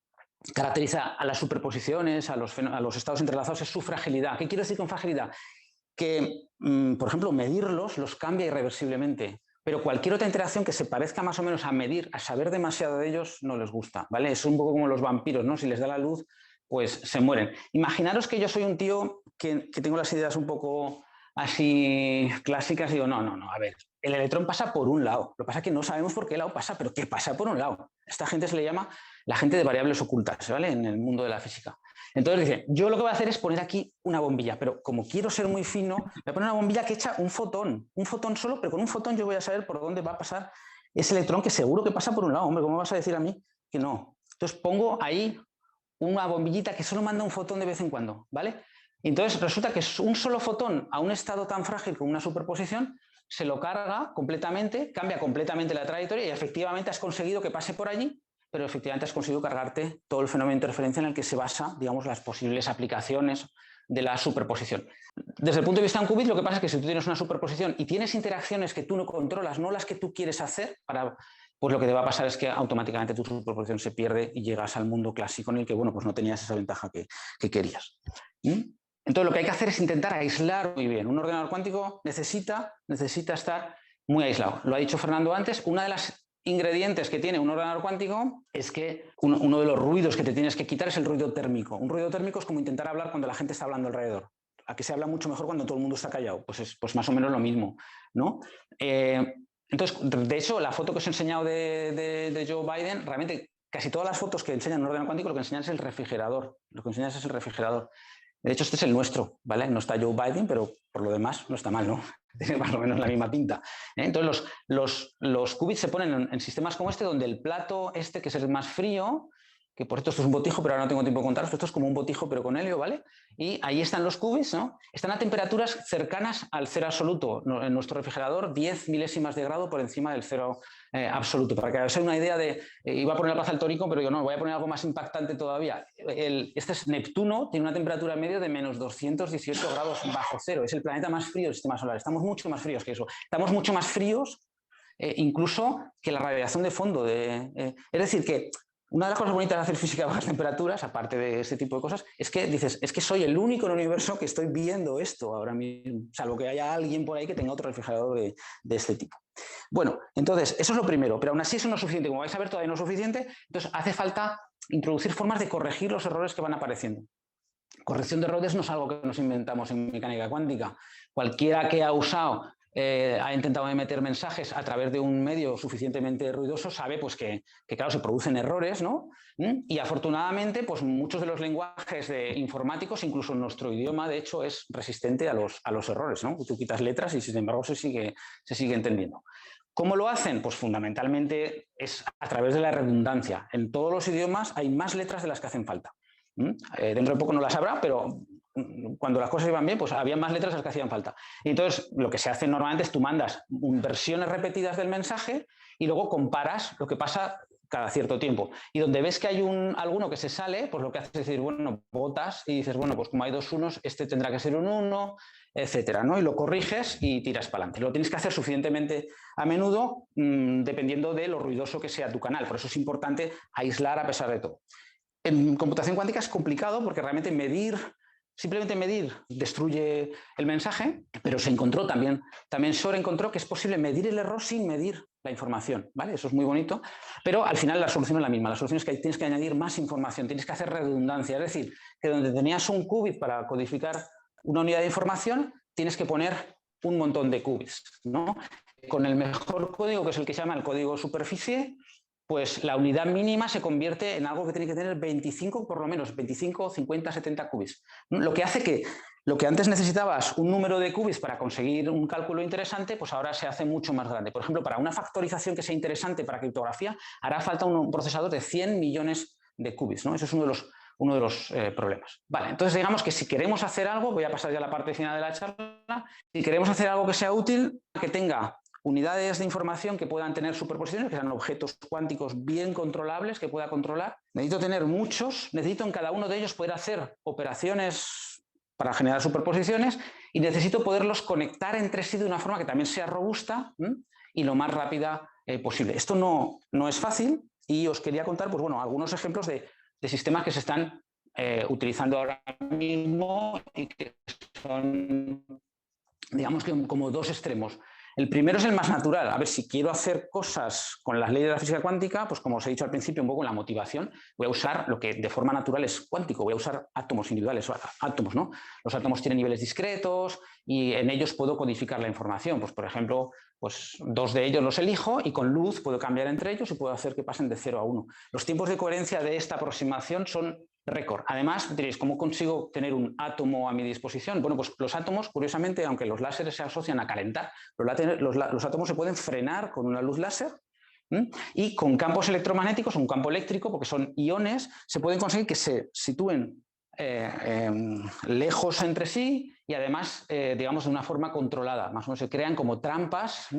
caracteriza a las superposiciones, a los estados entrelazados, es su fragilidad. ¿Qué quiero decir con fragilidad? Que, por ejemplo, medirlos los cambia irreversiblemente, pero cualquier otra interacción que se parezca más o menos a medir, a saber demasiado de ellos, no les gusta, ¿vale? Es un poco como los vampiros, ¿no? Si les da la luz, pues se mueren. Imaginaros que yo soy un tío que tengo las ideas un poco así clásicas y digo, no, a ver, el electrón pasa por un lado, lo que pasa es que no sabemos por qué lado pasa, pero que pasa por un lado. Esta gente se le llama la gente de variables ocultas, ¿vale? En el mundo de la física. Entonces dice, yo lo que voy a hacer es poner aquí una bombilla, pero como quiero ser muy fino, voy a poner una bombilla que echa un fotón solo, pero con un fotón yo voy a saber por dónde va a pasar ese electrón que seguro que pasa por un lado. Hombre, ¿cómo vas a decir a mí que no? Entonces pongo ahí una bombillita que solo manda un fotón de vez en cuando, ¿vale? Entonces resulta que un solo fotón a un estado tan frágil como una superposición se lo carga completamente, cambia completamente la trayectoria y efectivamente has conseguido que pase por allí, pero efectivamente has conseguido cargarte todo el fenómeno de interferencia en el que se basa, digamos, las posibles aplicaciones de la superposición. Desde el punto de vista de un qubit, lo que pasa es que si tú tienes una superposición y tienes interacciones que tú no controlas, no las que tú quieres hacer, pues lo que te va a pasar es que automáticamente tu superposición se pierde y llegas al mundo clásico en el que, bueno, pues no tenías esa ventaja que querías. Entonces lo que hay que hacer es intentar aislar muy bien. Un ordenador cuántico necesita estar muy aislado. Lo ha dicho Fernando antes, una de las ingredientes que tiene un ordenador cuántico es que uno de los ruidos que te tienes que quitar es el ruido térmico. Un ruido térmico es como intentar hablar cuando la gente está hablando alrededor. ¿A qué se habla mucho mejor cuando todo el mundo está callado? Pues es más o menos lo mismo, ¿no? Entonces, de hecho, la foto que os he enseñado de Joe Biden, realmente casi todas las fotos que enseñan un ordenador cuántico lo que enseñan es el refrigerador. Lo que enseñan es el refrigerador. De hecho, este es el nuestro, ¿vale? No está Joe Biden, pero por lo demás no está mal, ¿no? Tiene más o menos la misma pinta. Entonces, los qubits se ponen en sistemas como este, donde el plato este, que es el más frío, que por cierto esto es un botijo, pero ahora no tengo tiempo de contaros, esto es como un botijo, pero con helio, ¿vale? Y ahí están los qubits, ¿no? Están a temperaturas cercanas al cero absoluto. En nuestro refrigerador, 10 milésimas de grado por encima del cero absoluto. Para que os hagáis una idea de... iba a poner la plaza del Tórico, pero yo no, voy a poner algo más impactante todavía. Este es Neptuno, tiene una temperatura media de menos 218 grados bajo cero. Es el planeta más frío del sistema solar. Estamos mucho más fríos que eso. Estamos mucho más fríos incluso que la radiación de fondo. Es decir, que una de las cosas bonitas de hacer física a bajas temperaturas, aparte de este tipo de cosas, es que dices, es que soy el único en el universo que estoy viendo esto ahora mismo, salvo que haya alguien por ahí que tenga otro refrigerador de este tipo. Bueno, entonces, eso es lo primero, pero aún así eso no es suficiente. Como vais a ver, todavía no es suficiente, entonces hace falta introducir formas de corregir los errores que van apareciendo. Corrección de errores no es algo que nos inventamos en mecánica cuántica. Cualquiera que ha usado... ha intentado meter mensajes a través de un medio suficientemente ruidoso, sabe pues que claro, se producen errores, ¿no? Y afortunadamente, pues muchos de los lenguajes informáticos, incluso nuestro idioma, de hecho, es resistente a los errores, ¿no? Tú quitas letras y sin embargo se sigue entendiendo. ¿Cómo lo hacen? Pues fundamentalmente es a través de la redundancia. En todos los idiomas hay más letras de las que hacen falta. Dentro de poco no las habrá, pero cuando las cosas iban bien, pues había más letras de las que hacían falta. Y entonces lo que se hace normalmente es tú mandas versiones repetidas del mensaje y luego comparas lo que pasa cada cierto tiempo. Y donde ves que hay alguno que se sale, pues lo que haces es decir, bueno, votas y dices, bueno, pues como hay dos unos, este tendrá que ser un 1, etcétera, ¿no? Y lo corriges y tiras para adelante. Lo tienes que hacer suficientemente a menudo, dependiendo de lo ruidoso que sea tu canal. Por eso es importante aislar a pesar de todo. En computación cuántica es complicado porque realmente simplemente medir destruye el mensaje, pero se encontró también Shor encontró que es posible medir el error sin medir la información, ¿vale? Eso es muy bonito, pero al final la solución es la misma. La solución es que tienes que añadir más información, tienes que hacer redundancia, es decir, que donde tenías un qubit para codificar una unidad de información, tienes que poner un montón de qubits, ¿no? con el mejor código, que es el que se llama el código superficie, pues la unidad mínima se convierte en algo que tiene que tener 25, por lo menos, 25, 50, 70 qubits. Lo que hace que lo que antes necesitabas un número de qubits para conseguir un cálculo interesante, pues ahora se hace mucho más grande. Por ejemplo, para una factorización que sea interesante para criptografía, hará falta un procesador de 100 millones de qubits, ¿no? Eso es uno de los problemas. Vale, entonces digamos que si queremos hacer algo, voy a pasar ya a la parte final de la charla, si queremos hacer algo que sea útil, que tenga unidades de información que puedan tener superposiciones, que sean objetos cuánticos bien controlables, que pueda controlar. Necesito tener muchos, necesito en cada uno de ellos poder hacer operaciones para generar superposiciones y necesito poderlos conectar entre sí de una forma que también sea robusta y lo más rápida posible. Esto no es fácil y os quería contar pues, bueno, algunos ejemplos de sistemas que se están utilizando ahora mismo y que son, digamos que como dos extremos. El primero es el más natural. A ver, si quiero hacer cosas con las leyes de la física cuántica, pues como os he dicho al principio, un poco en la motivación, voy a usar lo que de forma natural es cuántico, voy a usar átomos individuales, átomos, ¿no? Los átomos tienen niveles discretos y en ellos puedo codificar la información. Pues, por ejemplo, pues 2 de ellos los elijo y con luz puedo cambiar entre ellos y puedo hacer que pasen de 0 a 1. Los tiempos de coherencia de esta aproximación son récord. Además, diréis, ¿cómo consigo tener un átomo a mi disposición? Bueno, pues los átomos, curiosamente, aunque los láseres se asocian a calentar, los átomos se pueden frenar con una luz láser y con campos electromagnéticos, un campo eléctrico, porque son iones, se pueden conseguir que se sitúen lejos entre sí y además, digamos, de una forma controlada. Más o menos se crean como trampas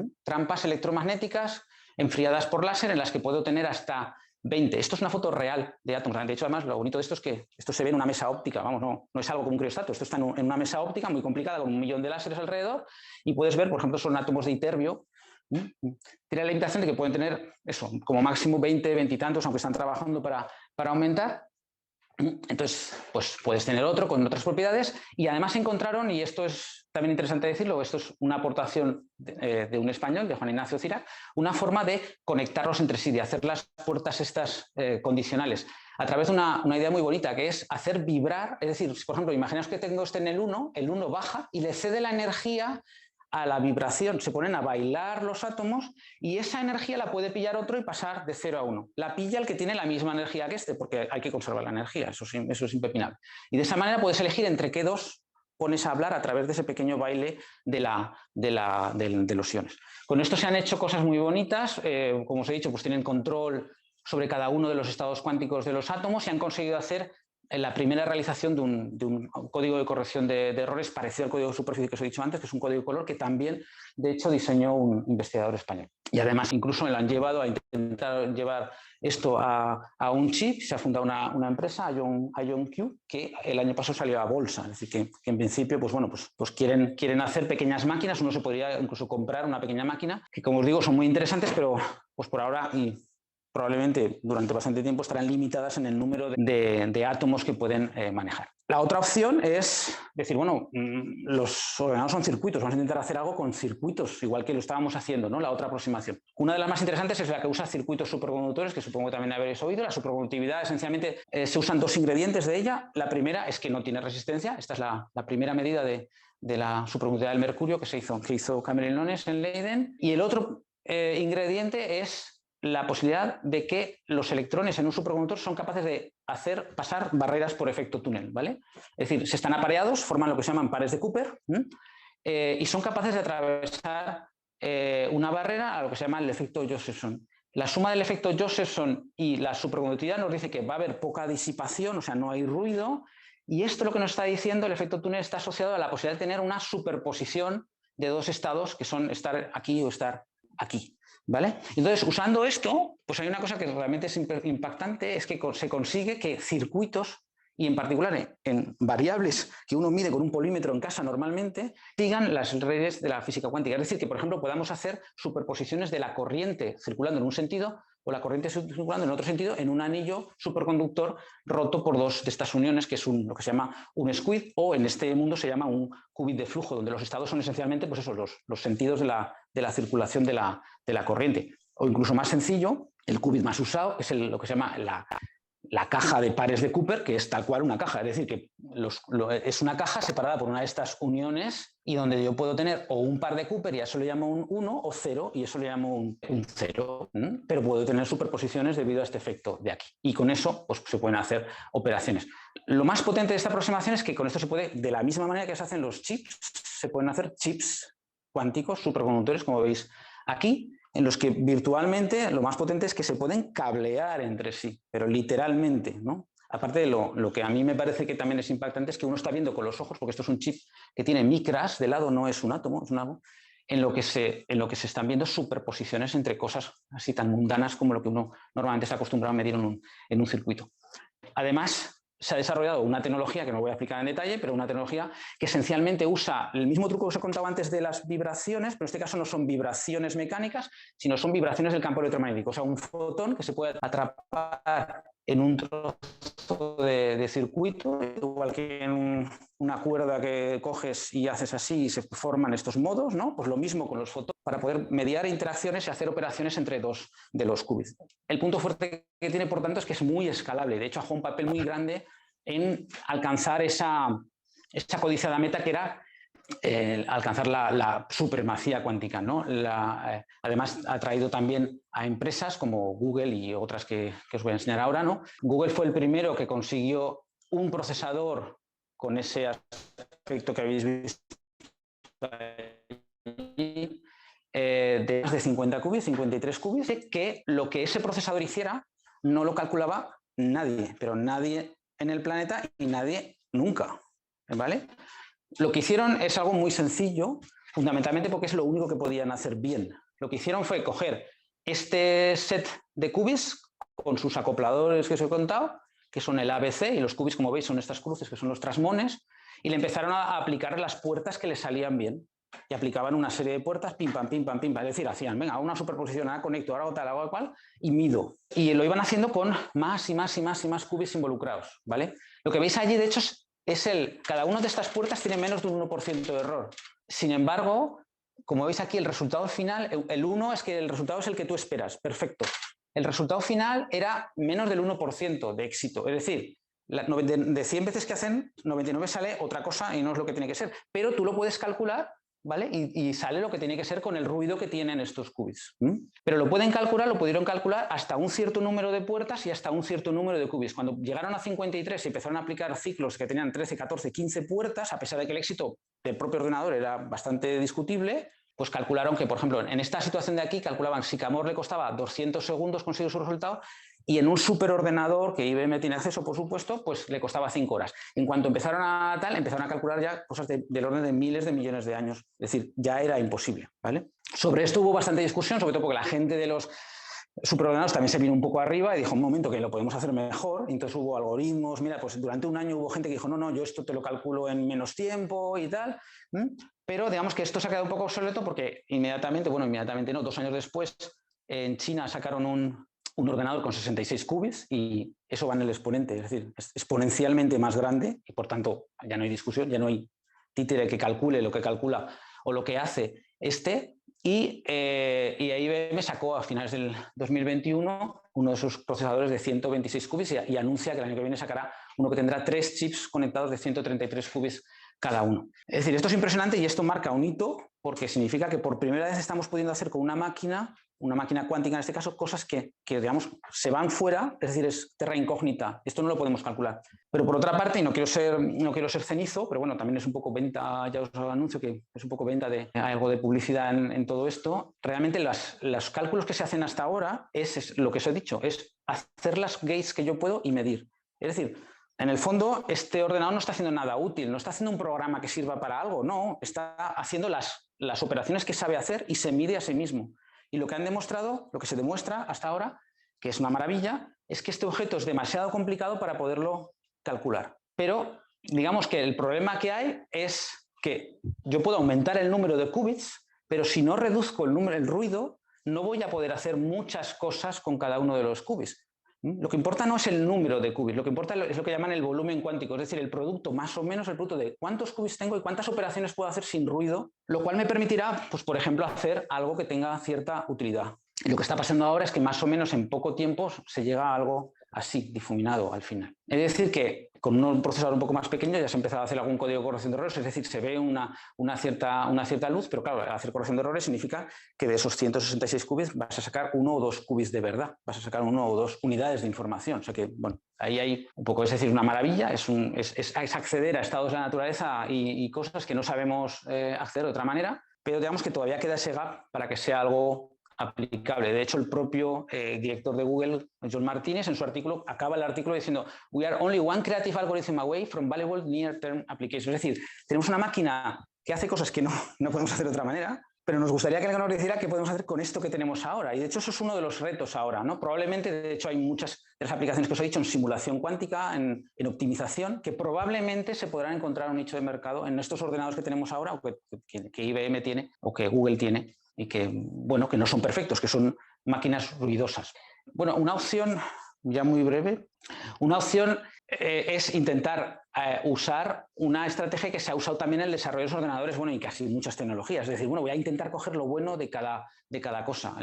electromagnéticas enfriadas por láser en las que puedo tener hasta 20. Esto es una foto real de átomos. De hecho, además, lo bonito de esto es que esto se ve en una mesa óptica. Vamos, no es algo como un criostato. Esto está en una mesa óptica muy complicada con 1 millón de láseres alrededor y puedes ver, por ejemplo, son átomos de iterbio. Tiene la limitación de que pueden tener eso, como máximo 20, 20 y tantos, aunque están trabajando para aumentar. Entonces, pues puedes tener otro con otras propiedades y además encontraron, y esto es también interesante decirlo, esto es una aportación de un español, de Juan Ignacio Cirac, una forma de conectarlos entre sí, de hacer las puertas estas condicionales, a través de una idea muy bonita, que es hacer vibrar, es decir, por ejemplo, imaginaos que tengo en el 1 baja y le cede la energía a la vibración, se ponen a bailar los átomos y esa energía la puede pillar otro y pasar de 0 a 1. La pilla el que tiene la misma energía que este, porque hay que conservar la energía, eso es impepinable. Y de esa manera puedes elegir entre qué dos pones a hablar a través de ese pequeño baile de los iones. Con esto se han hecho cosas muy bonitas, como os he dicho, pues tienen control sobre cada uno de los estados cuánticos de los átomos y han conseguido hacer la primera realización de un código de corrección de errores parecido al código de superficie que os he dicho antes, que es un código de color que también, de hecho, diseñó un investigador español. Y además, incluso me lo han llevado a intentar llevar esto a un chip. Se ha fundado una empresa, IonQ, que el año pasado salió a bolsa. Es decir, que en principio, pues bueno, pues quieren hacer pequeñas máquinas. Uno se podría incluso comprar una pequeña máquina, que como os digo, son muy interesantes, pero pues por ahora probablemente durante bastante tiempo estarán limitadas en el número de átomos que pueden manejar. La otra opción es decir, bueno, los ordenadores son circuitos, vamos a intentar hacer algo con circuitos, igual que lo estábamos haciendo, ¿no? La otra aproximación. Una de las más interesantes es la que usa circuitos superconductores, que supongo que también habréis oído. La superconductividad, esencialmente, se usan 2 ingredientes de ella. La primera es que no tiene resistencia. Esta es la primera medida de la superconductividad del mercurio que hizo Cameron Lones en Leiden. Y el otro ingrediente es la posibilidad de que los electrones en un superconductor son capaces de hacer pasar barreras por efecto túnel, ¿vale? Es decir, se están apareados, forman lo que se llaman pares de Cooper y son capaces de atravesar una barrera a lo que se llama el efecto Josephson. La suma del efecto Josephson y la superconductividad nos dice que va a haber poca disipación, o sea, no hay ruido, y esto lo que nos está diciendo, el efecto túnel está asociado a la posibilidad de tener una superposición de 2 estados que son estar aquí o estar aquí. ¿Vale? Entonces, usando esto, pues hay una cosa que realmente es impactante, es que se consigue que circuitos, y en particular en variables que uno mide con un polímetro en casa normalmente, sigan las leyes de la física cuántica. Es decir, que por ejemplo podamos hacer superposiciones de la corriente circulando en un sentido o la corriente circulando en otro sentido en un anillo superconductor roto por 2 de estas uniones, que es lo que se llama un squid, o en este mundo se llama un qubit de flujo, donde los estados son esencialmente pues eso, los sentidos de la circulación de la corriente. O incluso más sencillo, el qubit más usado es lo que se llama la caja de pares de Cooper, que es tal cual una caja, es decir, que es una caja separada por una de estas uniones y donde yo puedo tener o un par de Cooper y a eso le llamo un 1, o 0 y eso le llamo un 0, pero puedo tener superposiciones debido a este efecto de aquí. Y con eso pues, se pueden hacer operaciones. Lo más potente de esta aproximación es que con esto se puede, de la misma manera que se hacen los chips, se pueden hacer chips cuánticos superconductores, como veis aquí, en los que virtualmente lo más potente es que se pueden cablear entre sí, pero literalmente, ¿no? Aparte de lo que a mí me parece que también es impactante es que uno está viendo con los ojos, porque esto es un chip que tiene micras de lado, no es un átomo, es un átomo, en lo que se están viendo superposiciones entre cosas así tan mundanas como lo que uno normalmente está acostumbrado a medir en un circuito. Además, se ha desarrollado una tecnología que no voy a explicar en detalle, pero una tecnología que esencialmente usa el mismo truco que os he contado antes de las vibraciones, pero en este caso no son vibraciones mecánicas, sino son vibraciones del campo electromagnético. O sea, un fotón que se puede atrapar en un trozo de circuito, igual que en una cuerda que coges y haces así y se forman estos modos, ¿no? Pues lo mismo con los fotones, para poder mediar interacciones y hacer operaciones entre dos de los qubits. El punto fuerte que tiene, por tanto, es que es muy escalable. De hecho, ha jugado un papel muy grande en alcanzar esa codiciada meta que era alcanzar la supremacía cuántica, ¿no? Además, ha traído también a empresas como Google y otras que os voy a enseñar ahora, ¿no? Google fue el primero que consiguió un procesador con ese aspecto que habéis visto de más de 50 qubits, 53 qubits, que lo que ese procesador hiciera no lo calculaba nadie, pero nadie en el planeta y nadie nunca, ¿vale? Lo que hicieron es algo muy sencillo, fundamentalmente porque es lo único que podían hacer bien. Lo que hicieron fue coger este set de qubits con sus acopladores que os he contado, que son el ABC, y los qubits, como veis, son estas cruces que son los trasmones, y le empezaron a aplicar las puertas que les salían bien. Y aplicaban una serie de puertas, pim, pam, pim, pam, pim, pam. Es decir, hacían, venga, una superposición, ahora conecto, ahora tal, ahora cual, y mido. Y lo iban haciendo con más y más y más y más qubits involucrados, ¿vale? Lo que veis allí, de hecho, cada una de estas puertas tiene menos de un 1% de error. Sin embargo, como veis aquí, el resultado final, el 1 es que el resultado es el que tú esperas, perfecto. El resultado final era menos del 1% de éxito, es decir, de 100 veces que hacen, 99 sale otra cosa y no es lo que tiene que ser, pero tú lo puedes calcular, ¿vale? Y sale lo que tiene que ser con el ruido que tienen estos qubits. Pero lo pudieron calcular hasta un cierto número de puertas y hasta un cierto número de qubits. Cuando llegaron a 53 y empezaron a aplicar ciclos que tenían 13, 14, 15 puertas, a pesar de que el éxito del propio ordenador era bastante discutible, pues calcularon que, por ejemplo, en esta situación de aquí, calculaban si Sycamore le costaba 200 segundos conseguir su resultado y en un superordenador que IBM tiene acceso, por supuesto, pues le costaba 5 horas. En cuanto empezaron a calcular ya cosas del orden de miles de millones de años. Es decir, ya era imposible, ¿vale? Sobre esto hubo bastante discusión, sobre todo porque la gente de los superordenadores también se vino un poco arriba y dijo, un momento, que lo podemos hacer mejor. Entonces hubo algoritmos, mira, pues durante un año hubo gente que dijo, no, yo esto te lo calculo en menos tiempo y tal. Pero digamos que esto se ha quedado un poco obsoleto porque inmediatamente no, 2 años después, en China sacaron un ordenador con 66 qubits y eso va en el exponente, es decir, es exponencialmente más grande y por tanto ya no hay discusión, ya no hay títere que calcule lo que calcula o lo que hace este. Y IBM sacó a finales del 2021 uno de sus procesadores de 126 qubits y anuncia que el año que viene sacará uno que tendrá 3 chips conectados de 133 qubits cada uno. Es decir, esto es impresionante y esto marca un hito porque significa que por primera vez estamos pudiendo hacer con una máquina cuántica en este caso, cosas que digamos, se van fuera, es decir, es terra incógnita. Esto no lo podemos calcular. Pero por otra parte, y no quiero ser cenizo, pero bueno, también es un poco venta, ya os anuncio que es un poco venta de algo de publicidad en todo esto. Realmente los cálculos que se hacen hasta ahora es lo que os he dicho, es hacer las gates que yo puedo y medir. Es decir, en el fondo, este ordenador no está haciendo nada útil, no está haciendo un programa que sirva para algo, no, está haciendo las operaciones que sabe hacer y se mide a sí mismo. Y lo que han demostrado, lo que se demuestra hasta ahora, que es una maravilla, es que este objeto es demasiado complicado para poderlo calcular. Pero digamos que el problema que hay es que yo puedo aumentar el número de qubits, pero si no reduzco el ruido, no voy a poder hacer muchas cosas con cada uno de los qubits. Lo que importa no es el número de qubits, lo que importa es lo que llaman el volumen cuántico, es decir, el producto, más o menos el producto de cuántos qubits tengo y cuántas operaciones puedo hacer sin ruido, lo cual me permitirá, pues, por ejemplo, hacer algo que tenga cierta utilidad. Y lo que está pasando ahora es que más o menos en poco tiempo se llega a algo así, difuminado al final. Es decir, que con un procesador un poco más pequeño ya se ha empezado a hacer algún código de corrección de errores, es decir, se ve una cierta luz, pero claro, hacer corrección de errores significa que de esos 166 qubits vas a sacar 1 o 2 qubits de verdad, vas a sacar 1 o 2 unidades de información. O sea que, bueno, ahí hay un poco, es decir, una maravilla, es acceder a estados de la naturaleza y cosas que no sabemos acceder de otra manera, pero digamos que todavía queda ese gap para que sea algo aplicable. De hecho, el propio director de Google, John Martínez, en su artículo, acaba el artículo diciendo "We are only one creative algorithm away from valuable near-term applications". Es decir, tenemos una máquina que hace cosas que no podemos hacer de otra manera, pero nos gustaría que alguien nos dijera qué podemos hacer con esto que tenemos ahora. Y de hecho, eso es uno de los retos ahora, ¿no? Probablemente, de hecho, hay muchas de las aplicaciones que os he dicho en simulación cuántica, en optimización, que probablemente se podrán encontrar un nicho de mercado en estos ordenadores que tenemos ahora, o que IBM tiene, o que Google tiene, y que, bueno, que no son perfectos, que son máquinas ruidosas. Bueno, una opción, ya muy breve, una opción es intentar usar una estrategia que se ha usado también en el desarrollo de los ordenadores, bueno, y casi muchas tecnologías. Es decir, bueno, voy a intentar coger lo bueno de cada cosa,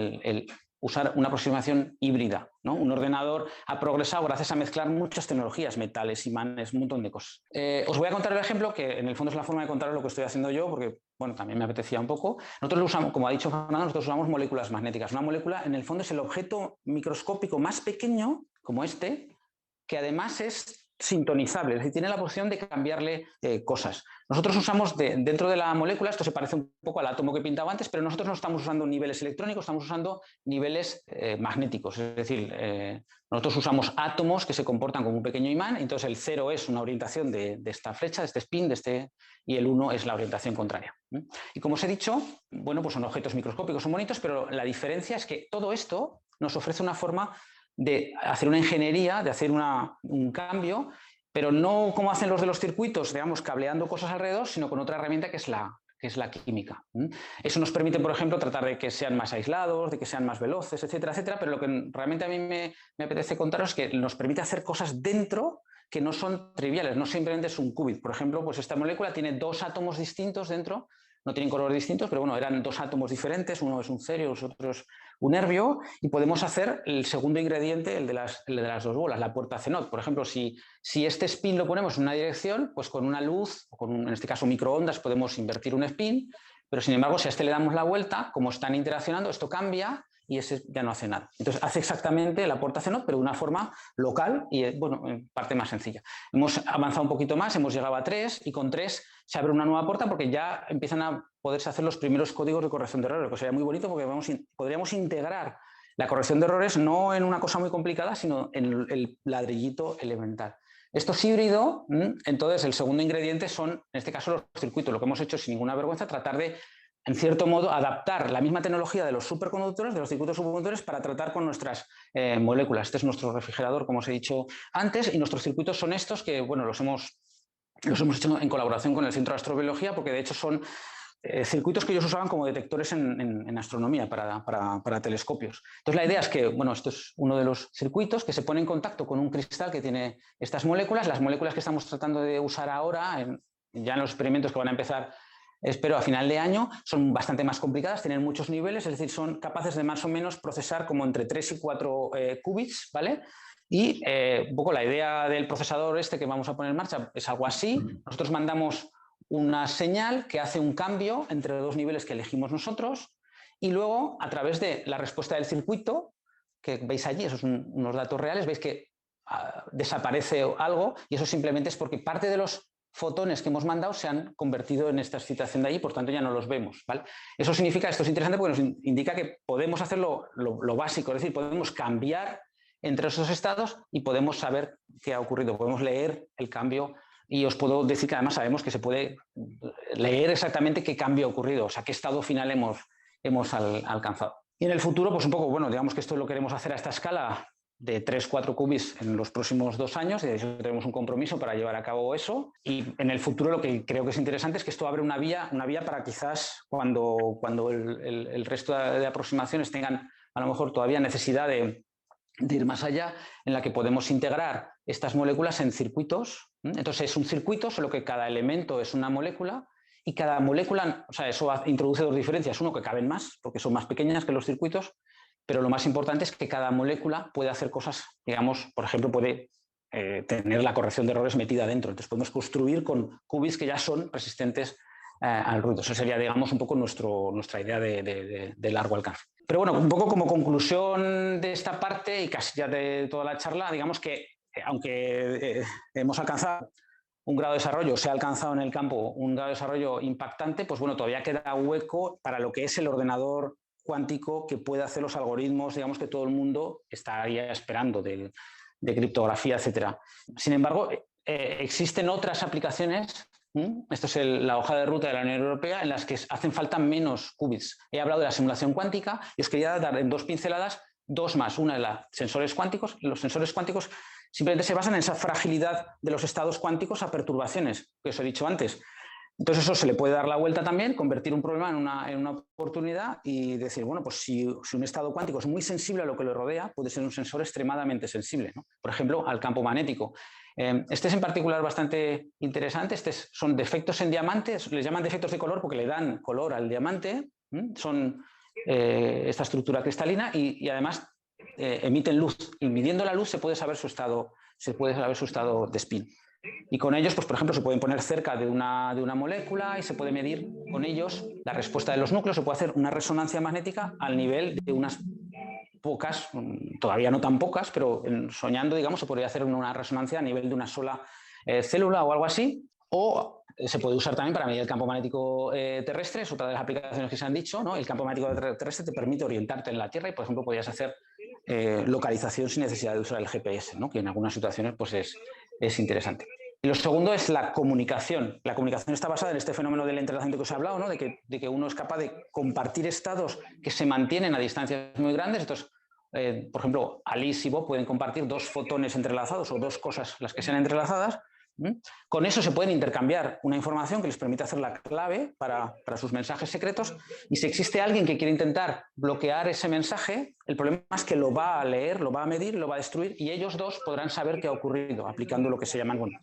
usar una aproximación híbrida, ¿no? Un ordenador ha progresado gracias a mezclar muchas tecnologías, metales, imanes, un montón de cosas. Os voy a contar el ejemplo, que en el fondo es la forma de contaros lo que estoy haciendo yo, porque, bueno, también me apetecía un poco. Nosotros lo usamos, como ha dicho Fernando, nosotros usamos moléculas magnéticas. Una molécula, en el fondo, es el objeto microscópico más pequeño, como este, que además es sintonizable, es decir, tiene la opción de cambiarle cosas. Nosotros usamos dentro de la molécula, esto se parece un poco al átomo que pintaba antes, pero nosotros no estamos usando niveles electrónicos, estamos usando niveles magnéticos, es decir, nosotros usamos átomos que se comportan como un pequeño imán, entonces el 0 es una orientación de esta flecha, de este spin, y el 1 es la orientación contraria. Y como os he dicho, bueno, pues son objetos microscópicos, son bonitos, pero la diferencia es que todo esto nos ofrece una forma de hacer una ingeniería, de hacer un cambio, pero no como hacen los de los circuitos, digamos, cableando cosas alrededor, sino con otra herramienta que es la química. Eso nos permite, por ejemplo, tratar de que sean más aislados, de que sean más veloces, etcétera, etcétera, pero lo que realmente a mí me apetece contaros es que nos permite hacer cosas dentro que no son triviales, no simplemente es un qubit. Por ejemplo, pues esta molécula tiene 2 átomos distintos dentro, no tienen colores distintos, pero bueno, eran 2 átomos diferentes, uno es un cerio, los otros un nerbio, y podemos hacer el segundo ingrediente, el de las 2 bolas, la puerta Zenot. Por ejemplo, si este spin lo ponemos en una dirección, pues con una luz, o en este caso microondas, podemos invertir un spin, pero sin embargo, si a este le damos la vuelta, como están interaccionando, esto cambia y ese ya no hace nada. Entonces hace exactamente la puerta Zenot, pero de una forma local y, bueno, en parte más sencilla. Hemos avanzado un poquito más, hemos llegado a 3 y con 3 se abre una nueva puerta porque ya empiezan a poderse hacer los primeros códigos de corrección de errores, que sería muy bonito porque podríamos integrar la corrección de errores no en una cosa muy complicada, sino en el ladrillito elemental. Esto es híbrido, entonces el segundo ingrediente son, en este caso, los circuitos. Lo que hemos hecho sin ninguna vergüenza, tratar de, en cierto modo, adaptar la misma tecnología de los superconductores, de los circuitos superconductores, para tratar con nuestras moléculas. Este es nuestro refrigerador, como os he dicho antes, y nuestros circuitos son estos que, bueno, los hemos hecho en colaboración con el Centro de Astrobiología, porque de hecho son circuitos que ellos usaban como detectores en astronomía para telescopios. Entonces la idea es que, bueno, esto es uno de los circuitos que se pone en contacto con un cristal que tiene estas moléculas. Las moléculas que estamos tratando de usar ahora, ya en los experimentos que van a empezar, espero, a final de año, son bastante más complicadas, tienen muchos niveles, es decir, son capaces de más o menos procesar como entre 3 y 4 qubits, ¿vale? Y un poco la idea del procesador este que vamos a poner en marcha es algo así. Nosotros mandamos una señal que hace un cambio entre 2 niveles que elegimos nosotros y luego, a través de la respuesta del circuito, que veis allí, esos son unos datos reales, veis que desaparece algo y eso simplemente es porque parte de los fotones que hemos mandado se han convertido en esta excitación de allí, por tanto ya no los vemos, ¿vale? Eso significa, esto es interesante porque nos indica que podemos hacer lo básico, es decir, podemos cambiar entre esos estados y podemos saber qué ha ocurrido, podemos leer el cambio. Y os puedo decir que además sabemos que se puede leer exactamente qué cambio ha ocurrido, o sea, qué estado final hemos alcanzado. Y en el futuro, pues un poco, bueno, digamos que esto lo queremos hacer a esta escala de 3-4 qubits en los próximos 2 años, y de hecho tenemos un compromiso para llevar a cabo eso. Y en el futuro lo que creo que es interesante es que esto abre una vía para quizás cuando el resto de aproximaciones tengan a lo mejor todavía necesidad de ir más allá, en la que podemos integrar estas moléculas en circuitos. Entonces es un circuito, solo que cada elemento es una molécula y cada molécula, o sea, eso introduce 2 diferencias. Uno, que caben más, porque son más pequeñas que los circuitos, pero lo más importante es que cada molécula puede hacer cosas, digamos, por ejemplo, puede tener la corrección de errores metida dentro. Entonces podemos construir con qubits que ya son resistentes al ruido. Eso sería, digamos, un poco nuestra idea de largo alcance. Pero bueno, un poco como conclusión de esta parte y casi ya de toda la charla, digamos que aunque hemos alcanzado un grado de desarrollo, se ha alcanzado en el campo un grado de desarrollo impactante, pues bueno, todavía queda hueco para lo que es el ordenador cuántico que puede hacer los algoritmos, digamos, que todo el mundo estaría esperando de criptografía, etcétera. Sin embargo, existen otras aplicaciones, esto es la hoja de ruta de la Unión Europea, en las que hacen falta menos qubits. He hablado de la simulación cuántica y os quería dar en 2 pinceladas 2 más. Una de los sensores cuánticos. Los sensores cuánticos simplemente se basan en esa fragilidad de los estados cuánticos a perturbaciones, que os he dicho antes. Entonces eso se le puede dar la vuelta también, convertir un problema en una oportunidad y decir, bueno, pues si un estado cuántico es muy sensible a lo que lo rodea, puede ser un sensor extremadamente sensible, ¿no? Por ejemplo, al campo magnético. Este es en particular bastante interesante. Son defectos en diamante, les llaman defectos de color porque le dan color al diamante, son esta estructura cristalina y además emiten luz. Y midiendo la luz se puede saber su estado de spin. Y con ellos, pues, por ejemplo, se pueden poner cerca de una molécula y se puede medir con ellos la respuesta de los núcleos. Se puede hacer una resonancia magnética al nivel de unas pocas, todavía no tan pocas, pero soñando, digamos, se podría hacer una resonancia a nivel de una sola célula o algo así. O se puede usar también para medir el campo magnético terrestre, es otra de las aplicaciones que se han dicho, ¿no? El campo magnético terrestre te permite orientarte en la Tierra y, por ejemplo, podrías hacer localización sin necesidad de usar el GPS, ¿no? Que en algunas situaciones pues es interesante. Y lo segundo es la comunicación. La comunicación está basada en este fenómeno del entrelazamiento que os he hablado, ¿no? de que uno es capaz de compartir estados que se mantienen a distancias muy grandes. Entonces, por ejemplo, Alice y Bob pueden compartir 2 fotones entrelazados o 2 cosas las que sean entrelazadas. Con eso se pueden intercambiar una información que les permite hacer la clave para sus mensajes secretos, y si existe alguien que quiere intentar bloquear ese mensaje, el problema es que lo va a leer, lo va a medir, lo va a destruir, y ellos dos podrán saber qué ha ocurrido aplicando lo que se llaman, bueno,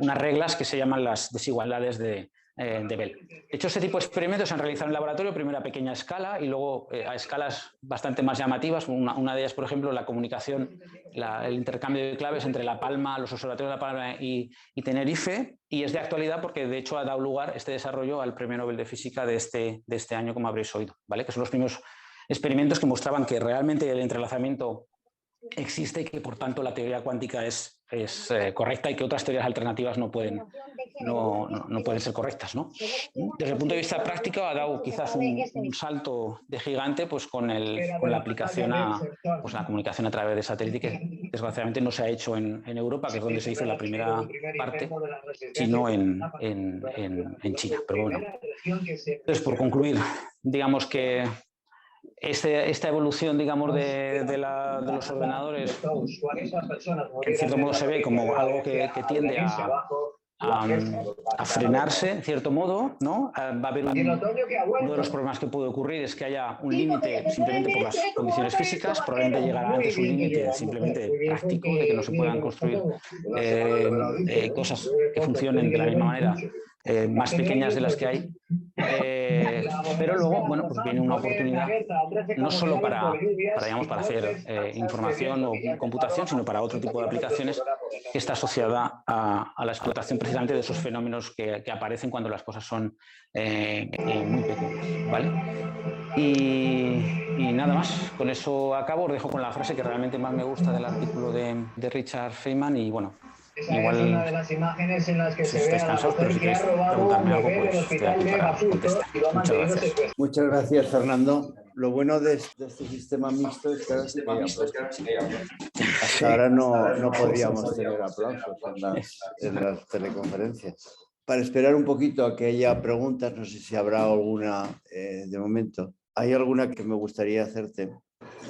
unas reglas que se llaman las desigualdades de Bell. De hecho, este tipo de experimentos se han realizado en el laboratorio, primero a pequeña escala y luego a escalas bastante más llamativas. Una de ellas, por ejemplo, la comunicación, el intercambio de claves entre La Palma, los observatorios de La Palma y Tenerife, y es de actualidad porque de hecho ha dado lugar este desarrollo al Premio Nobel de Física de este año, como habréis oído, ¿vale? Que son los primeros experimentos que mostraban que realmente el entrelazamiento existe y que por tanto la teoría cuántica es correcta y que otras teorías alternativas no pueden ser correctas, ¿no? Desde el punto de vista práctico ha dado quizás un salto de gigante pues, con la aplicación a la comunicación a través de satélite, que desgraciadamente no se ha hecho en Europa, que es donde se hizo la primera parte, sino en China. Pero bueno, entonces, por concluir, digamos que esta evolución, digamos, de los ordenadores, que en cierto modo se ve como algo que tiende a frenarse, en cierto modo, ¿no? Va a haber uno de los problemas que puede ocurrir es que haya un límite simplemente por las condiciones físicas, probablemente llegará antes un límite simplemente práctico, de que no se puedan construir cosas que funcionen de la misma manera, más pequeñas de las que hay, pero luego, bueno, pues viene una oportunidad no solo para hacer información o computación, sino para otro tipo de aplicaciones, que está asociada a la explotación precisamente de esos fenómenos que aparecen cuando las cosas son muy pequeñas, ¿vale? Y nada más, con eso acabo. Os dejo con la frase que realmente más me gusta del artículo de Richard Feynman y bueno, igual es una de las imágenes en las que se ve a la mujer que ha robado un bebé del hospital de Basurto. Muchas gracias. Muchas gracias, Fernando. Lo bueno de este sistema mixto es que ahora sí que hay aplausos. Hasta ahora no podríamos tener aplausos en las teleconferencias. Para esperar un poquito a que haya preguntas, no sé si habrá alguna de momento. Hay alguna que me gustaría hacerte.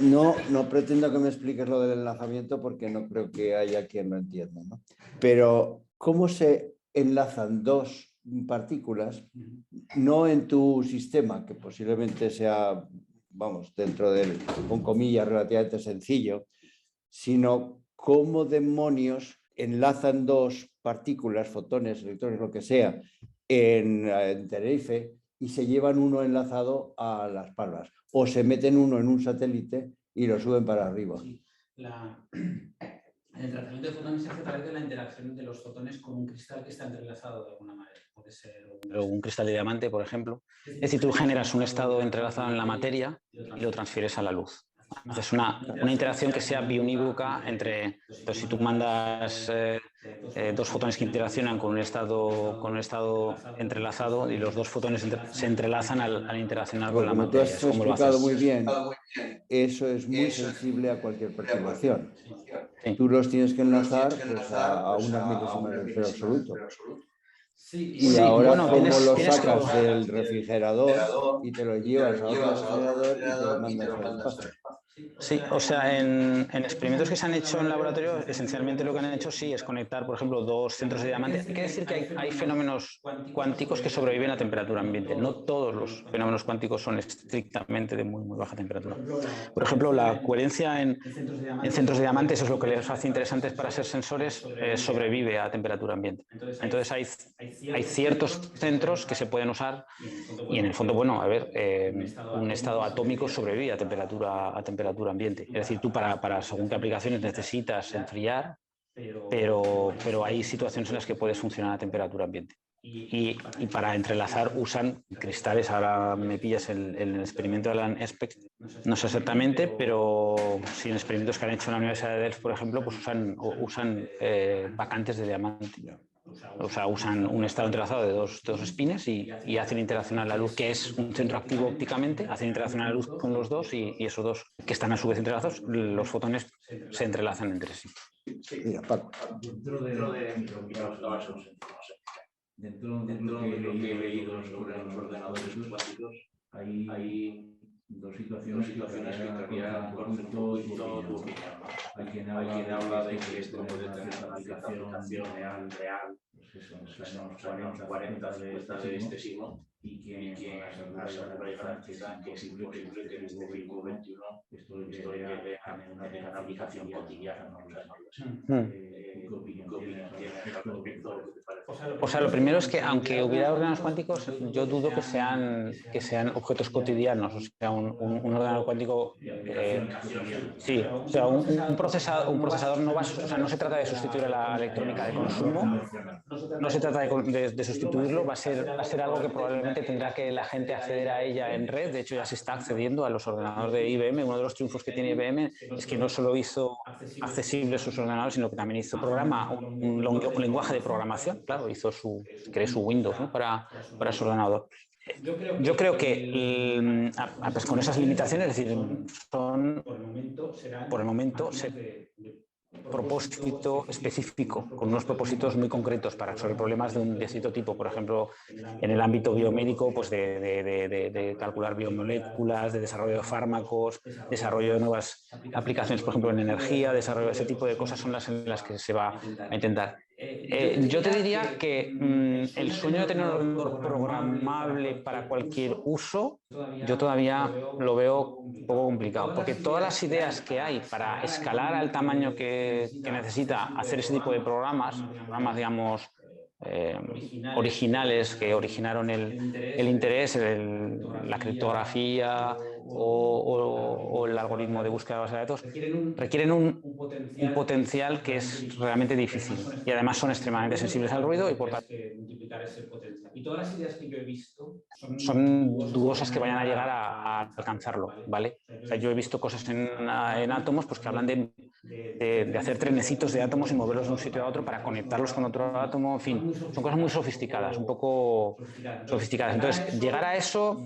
No pretendo que me expliques lo del enlazamiento porque no creo que haya quien lo entienda, ¿no? Pero, ¿cómo se enlazan 2 partículas, no en tu sistema, que posiblemente sea, vamos, dentro del, con comillas, relativamente sencillo, sino cómo demonios enlazan 2 partículas, fotones, electrones, lo que sea, en Tenerife y se llevan uno enlazado a Las Palmas? O se meten uno en un satélite y lo suben para arriba. Sí. El tratamiento de fotones se hace a través de la interacción de los fotones con un cristal que está entrelazado de alguna manera. Puede ser un cristal de diamante, por ejemplo. Es decir, tú generas un estado entrelazado en la materia y lo transfieres a la luz. Haces una interacción que sea biunívoca entre... Entonces, si tú mandas dos fotones que interaccionan con un estado entrelazado y los dos fotones se entrelazan al interaccionar con la Como tú materia. has explicado muy bien, eso es muy sensible a cualquier perturbación. Sí. Tú los tienes que enlazar pues, a unas milésimas del cero absoluto. Y ahora, bueno, ¿cómo lo sacas del refrigerador y te lo llevas a otro refrigerador y te lo mandas al espacio? Sí, o sea, en experimentos que se han hecho en laboratorio, esencialmente lo que han hecho sí es conectar, por ejemplo, dos centros de diamante. Hay que decir que hay fenómenos cuánticos que sobreviven a temperatura ambiente. No todos los fenómenos cuánticos son estrictamente de muy, muy baja temperatura. Por ejemplo, la coherencia en centros de diamante, eso es lo que les hace interesantes para ser sensores, sobrevive a temperatura ambiente. Entonces hay ciertos centros que se pueden usar y en el fondo, bueno, a ver, un estado atómico sobrevive a temperatura ambiente. Es decir, tú para según qué aplicaciones necesitas enfriar, pero hay situaciones en las que puedes funcionar a temperatura ambiente. Y para entrelazar usan cristales. Ahora me pillas el experimento de Alan Aspect, no sé exactamente, pero sí, en experimentos que han hecho en la Universidad de Delft, por ejemplo, pues usan vacantes de diamante. O sea, usan un estado entrelazado de dos espines y hacen interaccionar la luz, que es un centro activo ópticamente, hacen interaccionar la luz con los dos y esos dos, que están a su vez entrelazados, los fotones se entrelazan entre sí. Mira, Paco. Dentro de lo que he leído sobre los ordenadores cuánticos, hay dos situaciones que querría conocer un poquito tu opinión. Hay quien habla de que esto puede tener una aplicación real, pues eso, en los años 40, 50 de este siglo, y que con la segunda jerarquía que es imposible que en este siglo XXI esto llegue a tener una aplicación cotidiana, no lo sé. ¿Qué opinión tienes al respecto? O sea, lo primero es que aunque hubiera ordenadores cuánticos, yo dudo que sean objetos cotidianos. O sea, un ordenador cuántico, sí, o sea, un procesador no va, o sea, no se trata de sustituir a la electrónica de consumo, no se trata de sustituirlo, va a ser algo que probablemente tendrá que la gente acceder a ella en red. De hecho, ya se está accediendo a los ordenadores de IBM. Uno de los triunfos que tiene IBM es que no solo hizo accesibles sus ordenadores, sino que también hizo un lenguaje de programación. Claro, creó su Windows, ¿no? para su ordenador. Yo creo que pues con esas limitaciones, es decir, son por el momento propósito específico, con unos propósitos muy concretos para resolver problemas de cierto tipo, por ejemplo, en el ámbito biomédico, pues de calcular biomoléculas, de desarrollo de fármacos, desarrollo de nuevas aplicaciones, por ejemplo, en energía, desarrollo de ese tipo de cosas son las en las que se va a intentar. Yo te diría que el sueño de tener un ordenador programable para cualquier uso, yo todavía lo veo un poco complicado, porque todas las ideas que hay para escalar al tamaño que necesita hacer ese tipo de programas, digamos, originales que originaron el interés, la criptografía o el algoritmo de búsqueda de base de datos, requieren un potencial que es realmente difícil y además son extremadamente sensibles al ruido y por tanto y todas las ideas que yo he visto son dudosas que vayan a llegar a alcanzarlo, ¿vale? O sea, yo he visto cosas en átomos pues, que hablan de hacer trenecitos de átomos y moverlos de un sitio a otro para conectarlos con otro átomo, en fin, son cosas muy sofisticadas, un poco sofisticadas. Entonces, llegar a eso,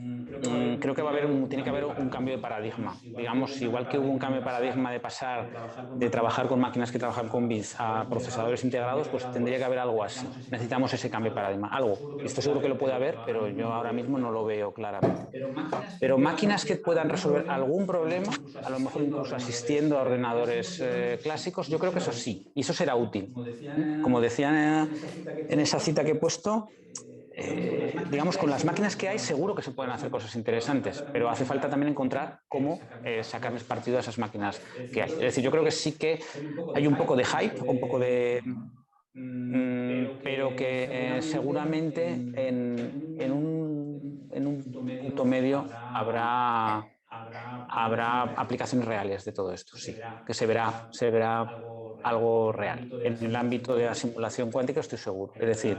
creo que tiene que haber un cambio de paradigma. Digamos, igual que hubo un cambio de paradigma de pasar de trabajar con máquinas que trabajan con bits a procesadores integrados, pues tendría que haber algo así. Necesitamos ese cambio de paradigma, algo. Estoy seguro que lo puede haber, pero yo ahora mismo no lo veo claramente. Pero máquinas que puedan resolver algún problema, a lo mejor incluso asistiendo a ordenadores clásicos, yo creo que eso sí, y eso será útil. Como decían en esa cita que he puesto, digamos, con las máquinas que hay seguro que se pueden hacer cosas interesantes, pero hace falta también encontrar cómo sacarles partido a esas máquinas que hay. Es decir, yo creo que sí que hay un poco de hype, un poco de... pero que seguramente en un punto medio habrá habrá aplicaciones reales de todo esto, sí, que se verá algo real. En el ámbito de la simulación cuántica estoy seguro, es decir,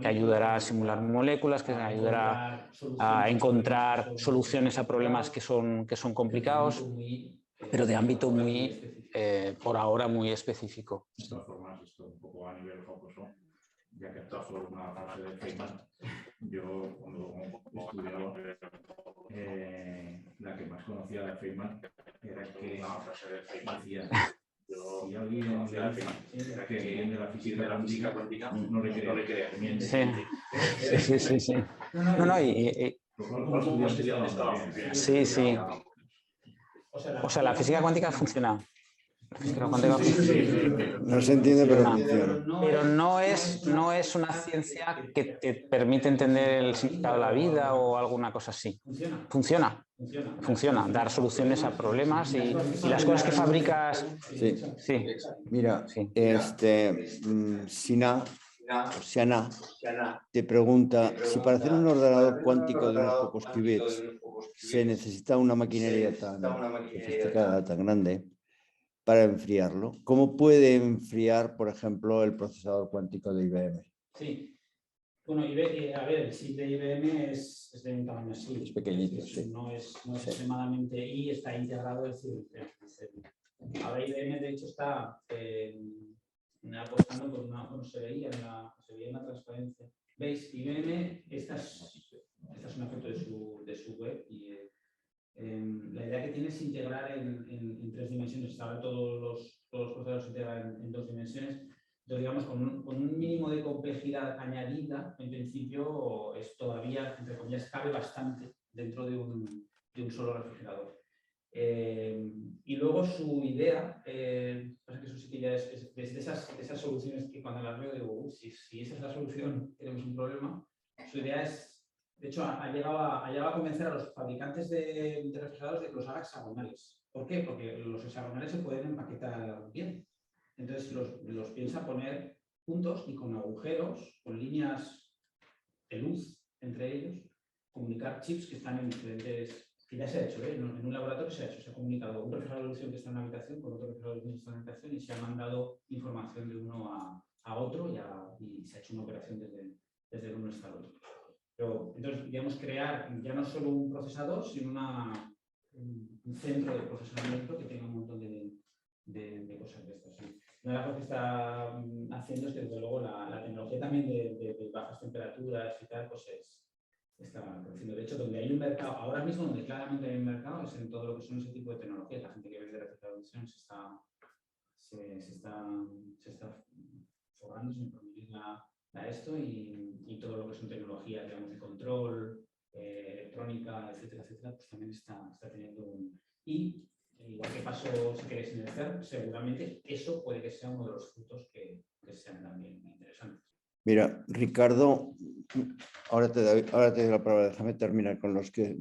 que ayudará a simular moléculas, que ayudará a encontrar soluciones a problemas que son complicados, pero de ámbito muy, por ahora, muy específico. De todas formas, esto un poco a nivel jocoso, ya que esto fue una frase de Feynman, yo cuando estudiaba, la que más conocía de Feynman era que decía, si alguien le dice que entiende la física cuántica, no le crea, miente. Sí. Sí. O sea, la física cuántica funciona. La física cuántica no se entiende, pero funciona. Pero no es una ciencia que te permite entender el significado de la vida o alguna cosa así. Funciona. Dar soluciones a problemas y las cosas que fabricas. Sí. Mira, Siana te pregunta si para hacer un ordenador cuántico de unos pocos qubits se necesita una maquinaria tan sofisticada, tan grande, para enfriarlo. ¿Cómo puede enfriar, por ejemplo, el procesador cuántico de IBM? Sí. Bueno, el chip de IBM es de un tamaño así. Es pequeñito, sí. No es extremadamente, y está integrado. Ahora IBM, de hecho, está apostando por una, bueno, se veía en la transparencia. ¿Veis? IBM, esta es una foto de su web, y la idea que tiene es integrar en 3 dimensiones. Ahora todos los procesadores se integran en 2 dimensiones. Entonces, digamos, con un mínimo de complejidad añadida, en principio, es todavía, entre comillas, cabe bastante dentro de un solo refrigerador. Y luego su idea, pasa que eso sí que ya es de esas soluciones que cuando las veo digo, si esa es la solución, tenemos un problema. Su idea es, de hecho, ha llegado a convencer a los fabricantes de refrigeradores de que los haga hexagonales. ¿Por qué? Porque los hexagonales se pueden empaquetar bien. Entonces los piensa poner juntos y con agujeros, con líneas de luz entre ellos, comunicar chips que están en diferentes. Que ya se ha hecho, en un laboratorio se ha comunicado un refrigerador de ilusión que está en una habitación con otro refrigerador de ilusión que está en una habitación, y se ha mandado información de uno a otro, y se ha hecho una operación desde el uno hasta el otro. Pero, entonces, digamos, crear ya no solo un procesador, sino un centro de procesamiento que tenga un montón de cosas de estas. ¿Sí? Una de las cosas que está haciendo es que, desde luego, la tecnología también de bajas temperaturas y tal, pues está creciendo. De hecho, donde hay un mercado, ahora mismo donde claramente hay un mercado, es en todo lo que son ese tipo de tecnologías. La gente que vende refrigeradores se está forrando, sin permitir a esto, y todo lo que son tecnologías, digamos, de control, electrónica, etcétera, pues también está teniendo y igual que pasó, si queréis, en el CERN, seguramente eso puede que sea uno de los frutos que sean también interesantes. Mira, Ricardo, ahora te doy la palabra, déjame terminar con los que...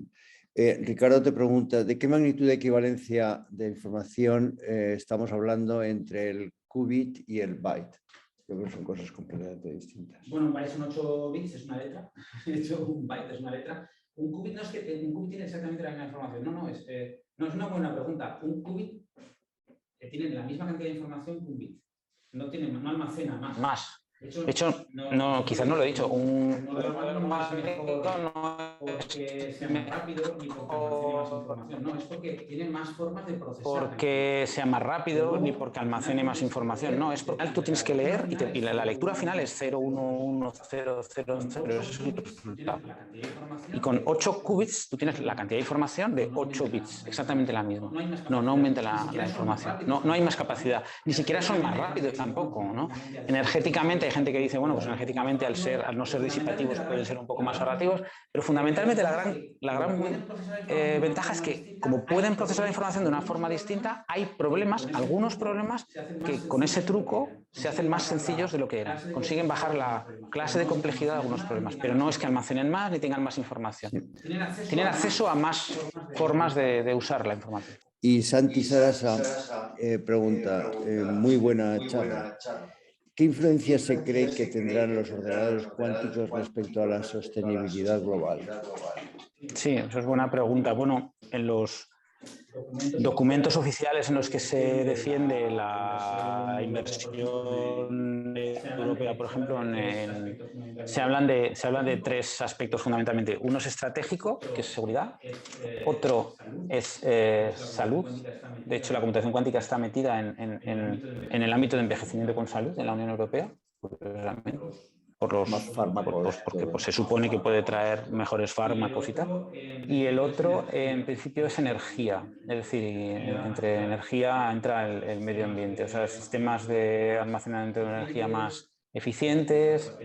Ricardo te pregunta, ¿de qué magnitud de equivalencia de información estamos hablando entre el qubit y el byte? Creo que son cosas completamente distintas. Bueno, un byte son 8 bits, es una letra. De hecho, un byte es una letra. Un qubit no es que un qubit tiene exactamente la misma información. No, es una buena pregunta. Un qubit tiene la misma cantidad de información que un bit. No almacena más. De hecho, no, quizás no lo he dicho. Un modelo matemático no es porque sea más rápido ni porque almacene más información. No, es porque tiene más formas de procesar. Porque sea más rápido ni porque almacene más información. No, es porque tú tienes que leer y la lectura final es 0, 1, 1, 0, 0, 0. Eso es el resultado. Y con 8 qubits tú tienes la cantidad de información de 8 bits, exactamente la misma. No aumenta la información. No hay más capacidad. Ni siquiera son más rápidos tampoco, ¿no? Energéticamente hay gente que dice, bueno, pues energéticamente al no ser disipativos pueden ser un poco más ahorrativos, pero fundamentalmente la gran ventaja es que, como pueden procesar la información de una forma distinta, hay algunos problemas que con ese truco se hacen más sencillos de lo que eran. Consiguen bajar la clase de complejidad de algunos problemas, pero no es que almacenen más ni tengan más información. Tienen acceso a más formas de usar la información. Y Santi Sarasa pregunta, muy buena charla. ¿Qué influencia se cree que tendrán los ordenadores cuánticos respecto a la sostenibilidad global? Sí, eso es buena pregunta. Bueno, en los documentos oficiales en los que se defiende la inversión europea, por ejemplo, se hablan de tres aspectos fundamentalmente. Uno es estratégico, que es seguridad. Otro es salud. De hecho, la computación cuántica está metida en el ámbito de envejecimiento con salud en la Unión Europea, curiosamente. Porque pues, se supone que puede traer mejores fármacos y tal. Y el otro, en principio, es energía. Es decir, entre energía entra el medio ambiente. O sea, sistemas de almacenamiento de energía más eficientes,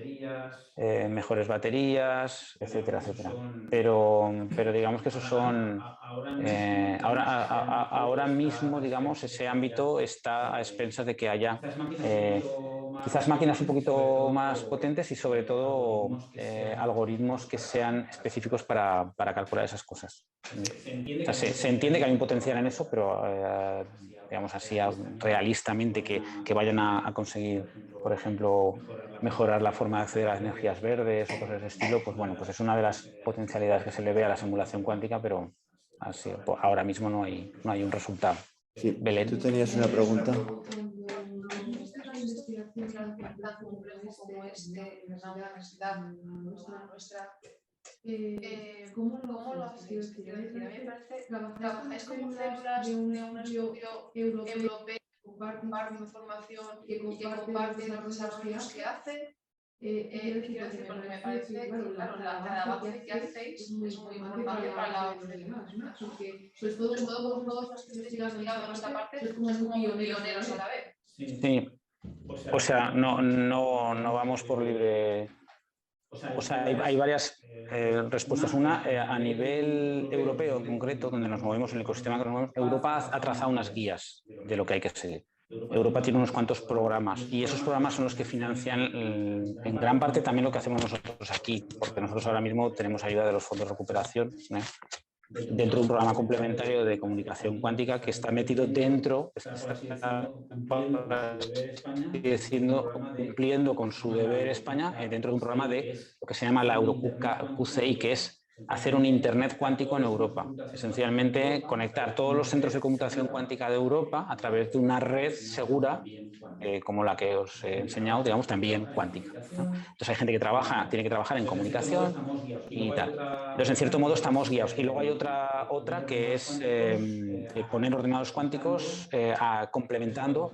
mejores baterías, etcétera, etcétera. Pero digamos que esos son... ahora mismo, digamos, ese ámbito está a expensas de que haya quizás máquinas un poquito más potentes y sobre todo algoritmos que sean específicos para calcular esas cosas. O sea, se entiende que hay un potencial en eso, pero digamos así realistamente que vayan a conseguir, por ejemplo, mejorar la forma de acceder a las energías verdes o cosas de ese estilo, pues bueno, pues es una de las potencialidades que se le ve a la simulación cuántica, pero así, ahora mismo no hay un resultado. Sí, Belén. tú tenías una pregunta. Como este, en una universidad nuestra, ¿cómo lo hacéis? Quiero decir, a mí me parece, trabajáis como células de un estudio europeo, comparte información y que comparte los desarrollos que hace. Quiero decir, porque me parece que, claro, cada avance que hacéis es muy importante para el avance de los demás, porque sobre todo como todos los que estáis investigando en esta parte, sois como pioneros a la vez. Sí. O sea, no vamos por libre. O sea, hay varias respuestas. Una, a nivel europeo en concreto, donde nos movemos en el ecosistema que nos movemos, Europa ha trazado unas guías de lo que hay que seguir. Europa tiene unos cuantos programas y esos programas son los que financian en gran parte también lo que hacemos nosotros aquí, porque nosotros ahora mismo tenemos ayuda de los fondos de recuperación, ¿no?, dentro de un programa complementario de comunicación cuántica que está metido dentro, cumpliendo con su deber España dentro de un programa de lo que se llama la EuroQCI, que es hacer un Internet cuántico en Europa. Esencialmente, conectar todos los centros de computación cuántica de Europa a través de una red segura, como la que os he enseñado, digamos, también cuántica, ¿no? Entonces hay gente que tiene que trabajar en comunicación y tal. Entonces, en cierto modo, estamos guiados. Y luego hay otra que es poner ordenadores cuánticos complementando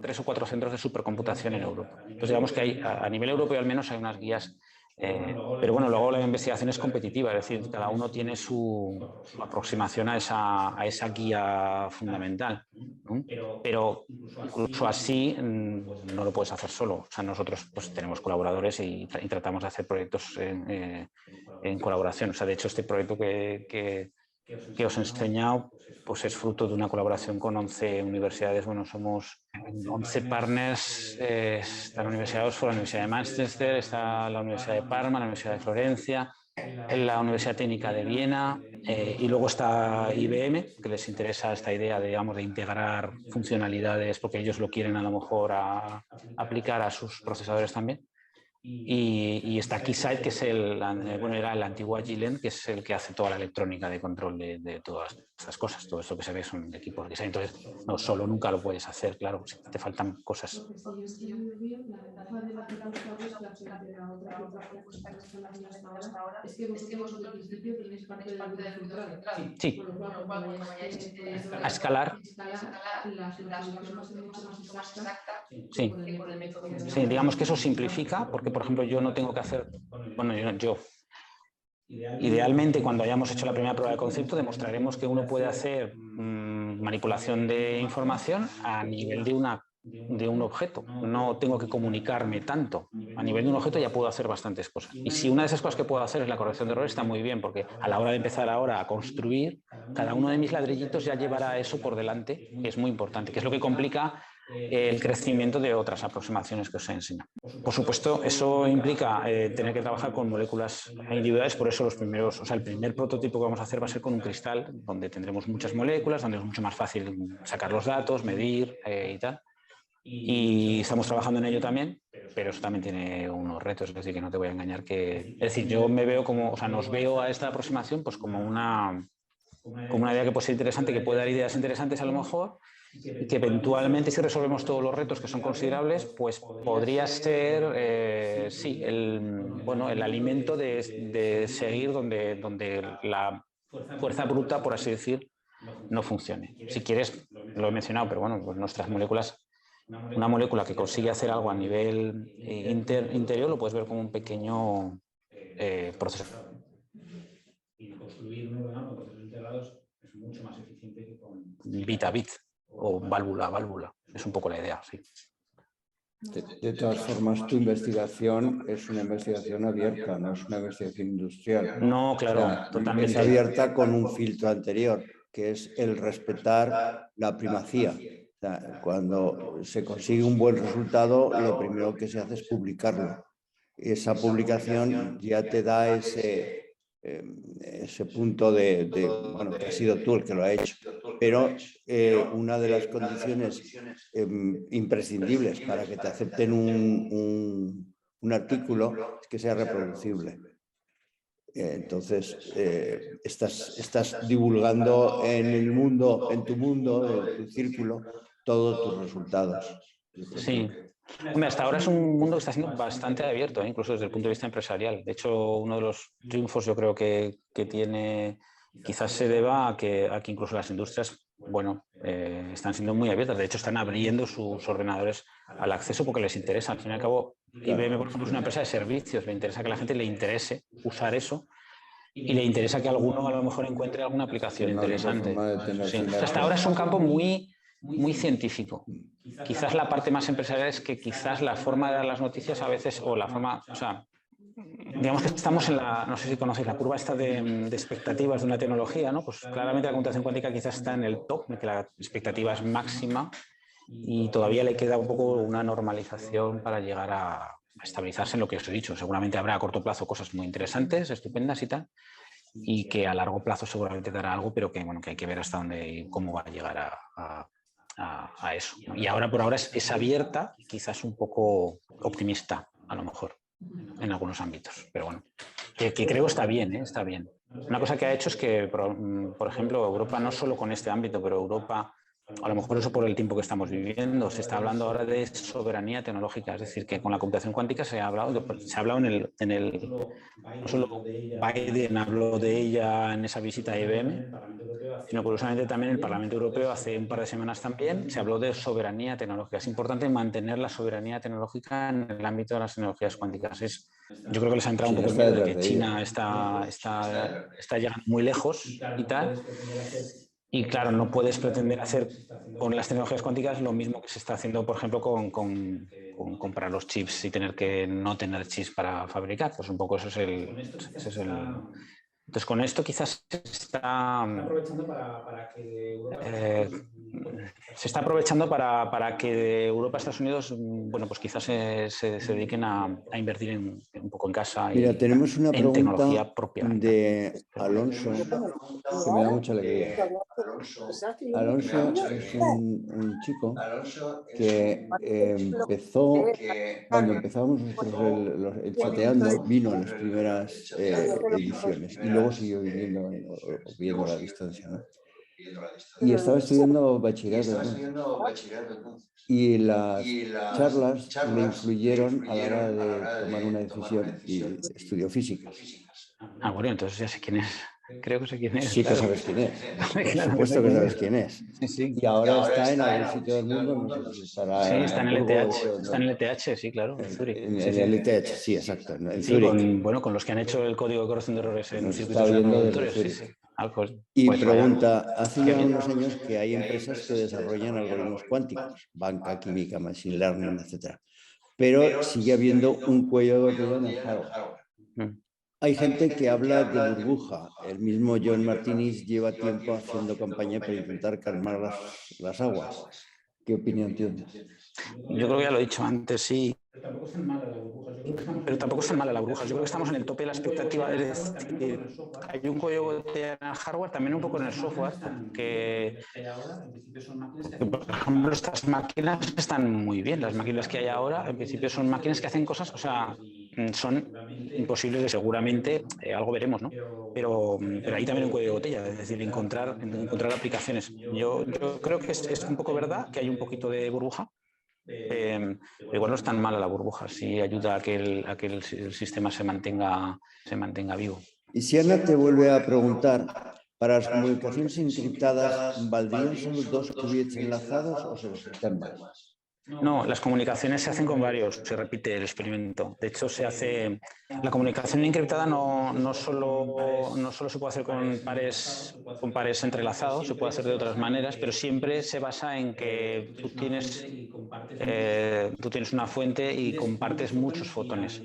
3 o 4 centros de supercomputación en Europa. Entonces, digamos que hay, a nivel europeo al menos hay unas guías. Pero bueno, luego la investigación es competitiva, es decir, cada uno tiene su aproximación a esa guía fundamental, ¿no? Pero incluso así no lo puedes hacer solo. O sea, nosotros pues, tenemos colaboradores y tratamos de hacer proyectos en colaboración. O sea, de hecho, este proyecto que os he enseñado pues es fruto de una colaboración con 11 universidades. Bueno, somos 11 partners. Está la Universidad de Oxford, la Universidad de Manchester, está la Universidad de Parma, la Universidad de Florencia, la Universidad Técnica de Viena, y luego está IBM, que les interesa esta idea de, digamos, de integrar funcionalidades porque ellos lo quieren a lo mejor aplicar a sus procesadores también. Y está Keysight, que es era el antiguo Agilent, que es el que hace toda la electrónica de control de todas estas cosas. Todo esto que se ve son equipos Keysight. Entonces, no, solo nunca lo puedes hacer, claro, si te faltan cosas. Sí, a escalar. Sí, digamos que eso simplifica, porque por ejemplo yo no tengo que hacer, bueno, yo idealmente cuando hayamos hecho la primera prueba de concepto demostraremos que uno puede hacer manipulación de información a nivel de un objeto. No tengo que comunicarme tanto. A nivel de un objeto ya puedo hacer bastantes cosas. Y si una de esas cosas que puedo hacer es la corrección de errores, está muy bien, porque a la hora de empezar ahora a construir, cada uno de mis ladrillitos ya llevará eso por delante, que es muy importante, que es lo que complica el crecimiento de otras aproximaciones que os he enseñado. Por supuesto, eso implica tener que trabajar con moléculas individuales, por eso el primer prototipo que vamos a hacer va a ser con un cristal, donde tendremos muchas moléculas, donde es mucho más fácil sacar los datos, medir y tal. Y estamos trabajando en ello también, pero eso también tiene unos retos, es decir, que no te voy a engañar es decir, yo me veo nos veo a esta aproximación pues como una como una idea que puede ser interesante, que puede dar ideas interesantes a lo mejor, y que eventualmente, si resolvemos todos los retos que son considerables, pues podría ser, sí, el alimento de seguir donde la fuerza bruta, por así decir, no funcione. Si quieres, lo he mencionado, pero bueno, pues nuestras moléculas, una molécula que consigue hacer algo a nivel interior, lo puedes ver como un pequeño proceso. Y construir procesos integrados es mucho más eficiente que con bit a bit o válvula a válvula. Es un poco la idea, sí. De todas formas, tu investigación es una investigación abierta, no es una investigación industrial. No, claro, o sea, totalmente. Es abierta con un filtro anterior, que es el respetar la primacía. O sea, cuando se consigue un buen resultado, lo primero que se hace es publicarlo. Esa publicación ya te da ese punto bueno, que has sido tú el que lo ha hecho. Pero una de las condiciones imprescindibles para que te acepten un artículo es que sea reproducible. Entonces, estás divulgando en el mundo, en tu mundo, en tu círculo, todos tus resultados. Sí. Hombre, hasta ahora es un mundo que está siendo bastante abierto, incluso desde el punto de vista empresarial. De hecho, uno de los triunfos yo creo que tiene quizás se deba a que incluso las industrias, bueno, están siendo muy abiertas. De hecho, están abriendo sus ordenadores al acceso porque les interesa. Al fin y al cabo, IBM, por ejemplo, es una empresa de servicios. Le interesa que a la gente le interese usar eso y le interesa que alguno a lo mejor encuentre alguna aplicación interesante. Sí. Hasta ahora es un campo muy científico. Quizás la parte más empresarial es que quizás la forma de dar las noticias a veces, o la forma, o sea, digamos que estamos en la, no sé si conocéis, la curva esta de expectativas de una tecnología, ¿no? Pues claramente la computación cuántica quizás está en el top, en que la expectativa es máxima y todavía le queda un poco una normalización para llegar a estabilizarse en lo que os he dicho. Seguramente habrá a corto plazo cosas muy interesantes, estupendas y tal, y que a largo plazo seguramente dará algo, pero que, bueno, que hay que ver hasta dónde y cómo va a llegar a eso. Y ahora por ahora es abierta, quizás un poco optimista, a lo mejor, en algunos ámbitos. Pero bueno, que creo está bien, está bien. Una cosa que ha hecho es que, por ejemplo, Europa, no solo con este ámbito, pero Europa, a lo mejor eso por el tiempo que estamos viviendo, se está hablando ahora de soberanía tecnológica, es decir, que con la computación cuántica se ha hablado en el no solo Biden habló de ella en esa visita a IBM, sino curiosamente también el Parlamento Europeo hace un par de semanas también se habló de soberanía tecnológica. Es importante mantener la soberanía tecnológica en el ámbito de las tecnologías cuánticas. Yo creo que les ha entrado un poco el miedo de que China está llegando muy lejos y tal. Y claro, no puedes pretender hacer con las tecnologías cuánticas lo mismo que se está haciendo, por ejemplo, con comprar los chips y tener que no tener chips para fabricar. Pues un poco eso es el... Entonces, con esto quizás se está aprovechando para que Europa y Estados Unidos, bueno, pues quizás se dediquen a invertir un poco en casa. Mira, tenemos una pregunta tecnología propia de Alonso que me da mucha alegría. Alonso es un chico que empezó, cuando empezábamos nosotros el chateando, vino a las primeras ediciones y luego siguió viniendo viendo la distancia, ¿no? Y estaba estudiando bachillerato, ¿no? Y las charlas le influyeron a la hora de tomar una decisión y estudió física. Ah, bueno, entonces ya sé quién es. Creo que sé quién es. Sí que sabes quién es. Por supuesto que sabes quién es. Sí, sí. Y ahora está en algún sitio del mundo, no sé si estará... Sí, está en el ETH. Está en el ETH, sí, claro, en Zúrich. En el ETH, sí, exacto. En sí, con los que han hecho el código de corrección de errores en circuitos de sí, sí. Y pregunta, hace ya unos años que hay empresas que desarrollan algoritmos cuánticos, banca, química, machine learning, etc. Pero sigue habiendo un cuello de botella en el hardware. Hay gente que habla de burbuja. El mismo John Martinis lleva tiempo haciendo campaña para intentar calmar las aguas. ¿Qué opinión tienes? Yo creo que ya lo he dicho antes, sí. Pero tampoco es tan mala la burbuja. Yo creo que estamos en el tope de la expectativa. Es decir, hay un código de botella en el hardware, también un poco en el software, que por ejemplo, estas máquinas están muy bien. Las máquinas que hay ahora, en principio, son máquinas que hacen cosas, o sea, son imposibles de seguramente, algo veremos, ¿no? Pero ahí también un cuello de botella, es decir, encontrar aplicaciones. Yo creo que es un poco verdad que hay un poquito de burbuja, pero igual no es tan mala la burbuja, sí ayuda a que el sistema se mantenga vivo. Y si Ana te vuelve a preguntar, para las comunicaciones encriptadas, ¿valdrían solo 2 qubits enlazados o se necesitan más? No, las comunicaciones se hacen con varios, se repite el experimento. De hecho, la comunicación encriptada no solo se puede hacer con pares entrelazados, se puede hacer de otras maneras, pero siempre se basa en que tú tienes una fuente y compartes muchos fotones.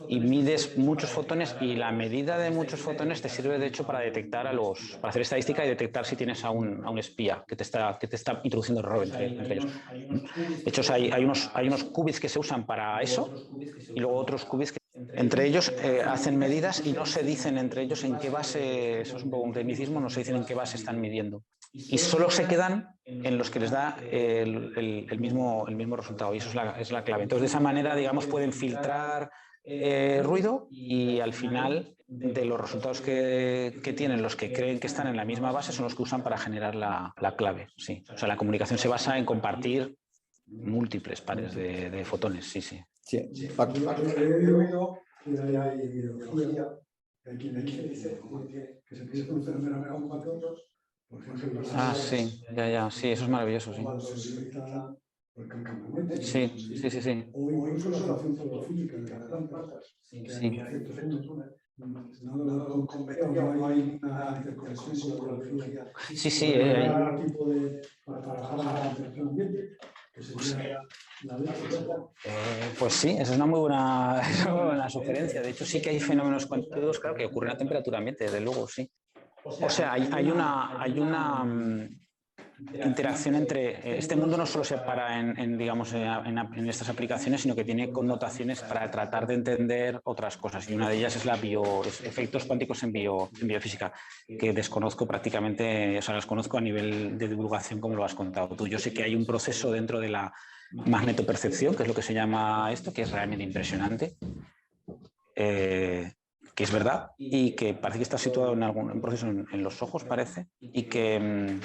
Y mides muchos fotones, y la medida de muchos fotones te sirve, de hecho, para detectar para hacer estadística y detectar si tienes a un espía que te está introduciendo error entre ellos. De hecho, hay unos qubits que se usan para eso, y luego otros qubits que entre ellos hacen medidas y no se dicen entre ellos en qué base, eso es un poco un tecnicismo, no se dicen en qué base están midiendo. Y solo se quedan en los que les da el mismo resultado, y eso es la clave. Entonces, de esa manera, digamos, pueden filtrar ruido, y al final de los resultados que tienen los que creen que están en la misma base son los que usan para generar la clave. Sí. O sea, la comunicación se basa en compartir múltiples pares de fotones, sí. Sí. Paco. He oído que hay ideología, que hay quien dice que se puede funcionar con 4, por ejemplo. Sí, sí, eso es maravilloso, sí. Sí. O incluso la función fotofísica de las plantas, que hay ciertos puntos. No hay una interconexión con la biología. Sí. Para trabajar la temperatura ambiente, que sería la leche. Pues sí, esa es una muy buena sugerencia. De hecho, sí que hay fenómenos cuánticos, claro, que ocurren a temperatura ambiente, desde luego, sí. O sea, hay una interacción entre... Este mundo no solo se para en estas aplicaciones, sino que tiene connotaciones para tratar de entender otras cosas. Y una de ellas es efectos cuánticos en biofísica, que desconozco prácticamente, o sea, los conozco a nivel de divulgación, como lo has contado tú. Yo sé que hay un proceso dentro de la magnetopercepción, que es lo que se llama esto, que es realmente impresionante, que es verdad, y que parece que está situado en un proceso en los ojos, parece, y que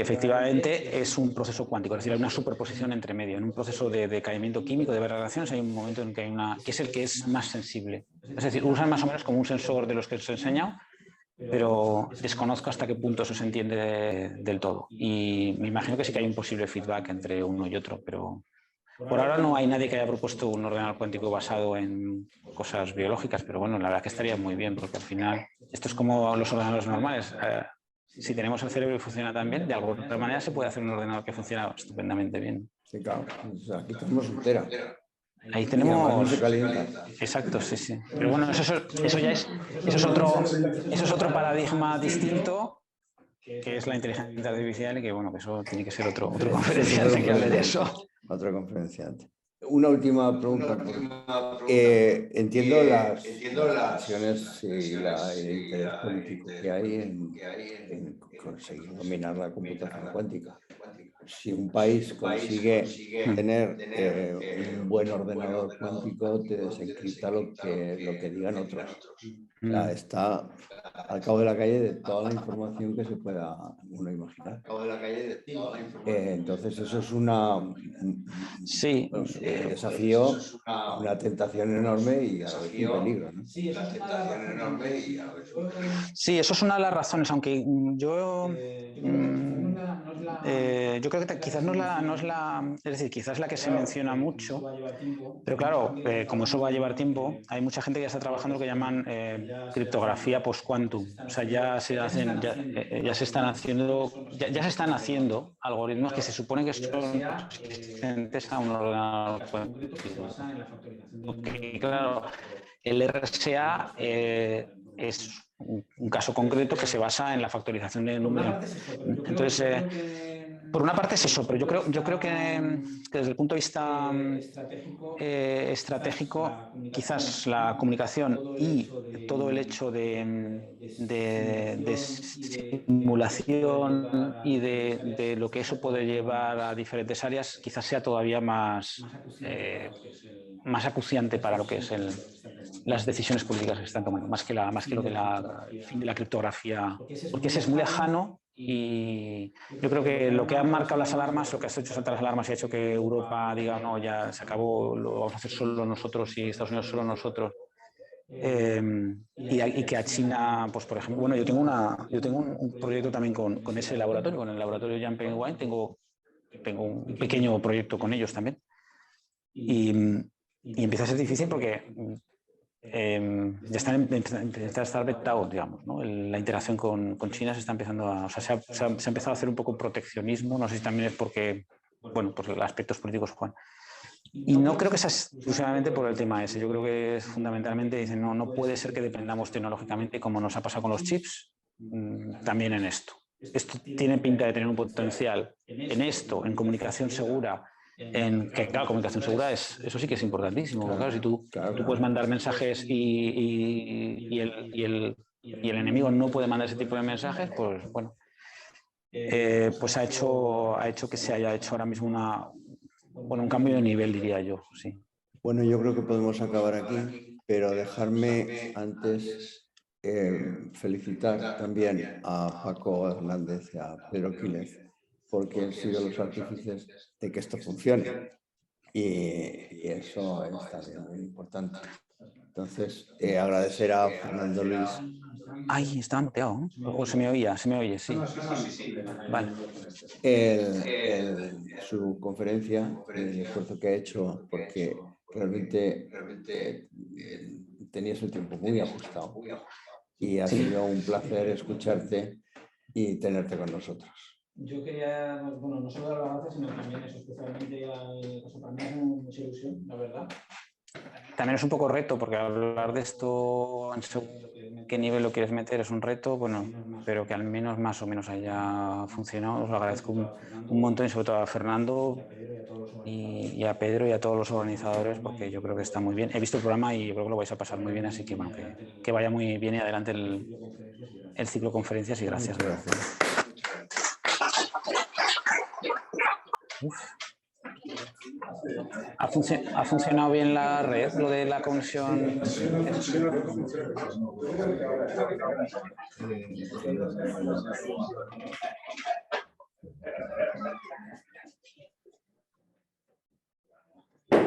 efectivamente es un proceso cuántico, es decir, hay una superposición entre medio. En un proceso de decaimiento químico, de varias reacciones, hay un momento en que que es el que es más sensible. Es decir, usan más o menos como un sensor de los que os he enseñado, pero desconozco hasta qué punto eso se entiende del todo. Y me imagino que sí que hay un posible feedback entre uno y otro, pero por ahora no hay nadie que haya propuesto un ordenador cuántico basado en cosas biológicas, pero bueno, la verdad que estaría muy bien, porque al final esto es como los ordenadores normales. Si tenemos el cerebro y funciona tan bien, de alguna manera se puede hacer un ordenador que funciona estupendamente bien. Sí, claro. O sea, aquí tenemos entera. Ahí tenemos... No se calienta. Exacto, sí. Pero bueno, eso es otro paradigma distinto, que es la inteligencia artificial, y que bueno, que eso tiene que ser otro conferenciante que hable de eso. Otro conferenciante. Una última pregunta. Entiendo las acciones y el interés político que hay en conseguir dominar la computación cuántica. Si un país consigue tener un buen ordenador cuántico, te desencripta lo que digan otros. O sea, está al cabo de la calle de toda la información que se pueda uno imaginar. Entonces eso es un desafío, una tentación enorme y a la vez un peligro, ¿no? Sí, eso es una de las razones, aunque yo creo que quizás no es la, es decir, quizás la que se menciona mucho, pero claro, como eso va a llevar tiempo, hay mucha gente que ya está trabajando en lo que llaman criptografía post-quantum. O sea, ya se están haciendo algoritmos que se supone que son resistentes a un ordenador cuántico. Porque, claro, el RSA es un caso concreto que se basa en la factorización de números. Entonces, Por una parte es eso, pero yo creo que desde el punto de vista estratégico, quizás la comunicación y todo el hecho de simulación y de lo que eso puede llevar a diferentes áreas, quizás sea todavía más acuciante para lo que es las decisiones políticas que están tomando, más que el fin de la criptografía, porque ese es muy lejano. Y yo creo que lo que han marcado las alarmas, lo que ha hecho saltar las alarmas y ha hecho que Europa diga no, ya se acabó, lo vamos a hacer solo nosotros y Estados Unidos solo nosotros, y que a China, pues por ejemplo, bueno, yo tengo un proyecto también con ese laboratorio, con el laboratorio Jianping Wine, tengo un pequeño proyecto con ellos también, y empieza a ser difícil porque ya empieza a estar vetado, digamos, ¿no? La interacción con China se está empezando a... O sea, se ha empezado a hacer un poco proteccionismo, no sé si también es porque, bueno, pues los aspectos políticos juegan. Y no creo que sea exclusivamente por el tema ese, yo creo que es fundamentalmente, dicen, no puede ser que dependamos tecnológicamente, como nos ha pasado con los chips, también en esto. Esto tiene pinta de tener un potencial en esto, en comunicación segura, que claro, comunicación segura eso sí que es importantísimo. Claro, si tú puedes mandar mensajes y el enemigo no puede mandar ese tipo de mensajes, pues bueno, pues ha hecho que se haya hecho ahora mismo un cambio de nivel, diría yo, sí. Bueno, yo creo que podemos acabar aquí, pero dejarme antes felicitar también a Paco Hernández y a Pedro Quílez, porque han sido los artífices de que esto funcione. Y eso es también muy importante. Entonces, agradecer a Fernando Luis. Ay, estaba muteado, ¿no? O se me oye, sí. Vale. Su conferencia, el esfuerzo que ha hecho, porque realmente tenías el tiempo muy ajustado. Y ha sido un placer escucharte y tenerte con nosotros. Yo quería, bueno, no solo dar las gracias, sino también eso, especialmente para mí es mucha ilusión, la verdad. También es un poco reto, porque hablar de esto, en qué nivel lo quieres meter, es un reto, bueno, pero que al menos más o menos haya funcionado. Os lo agradezco un montón, y sobre todo a Fernando y a Pedro y a todos los organizadores, porque yo creo que está muy bien. He visto el programa y yo creo que lo vais a pasar muy bien, así que bueno, que vaya muy bien y adelante el ciclo conferencias y gracias. Gracias. ¿Ha funcionado bien la red, lo de la conexión?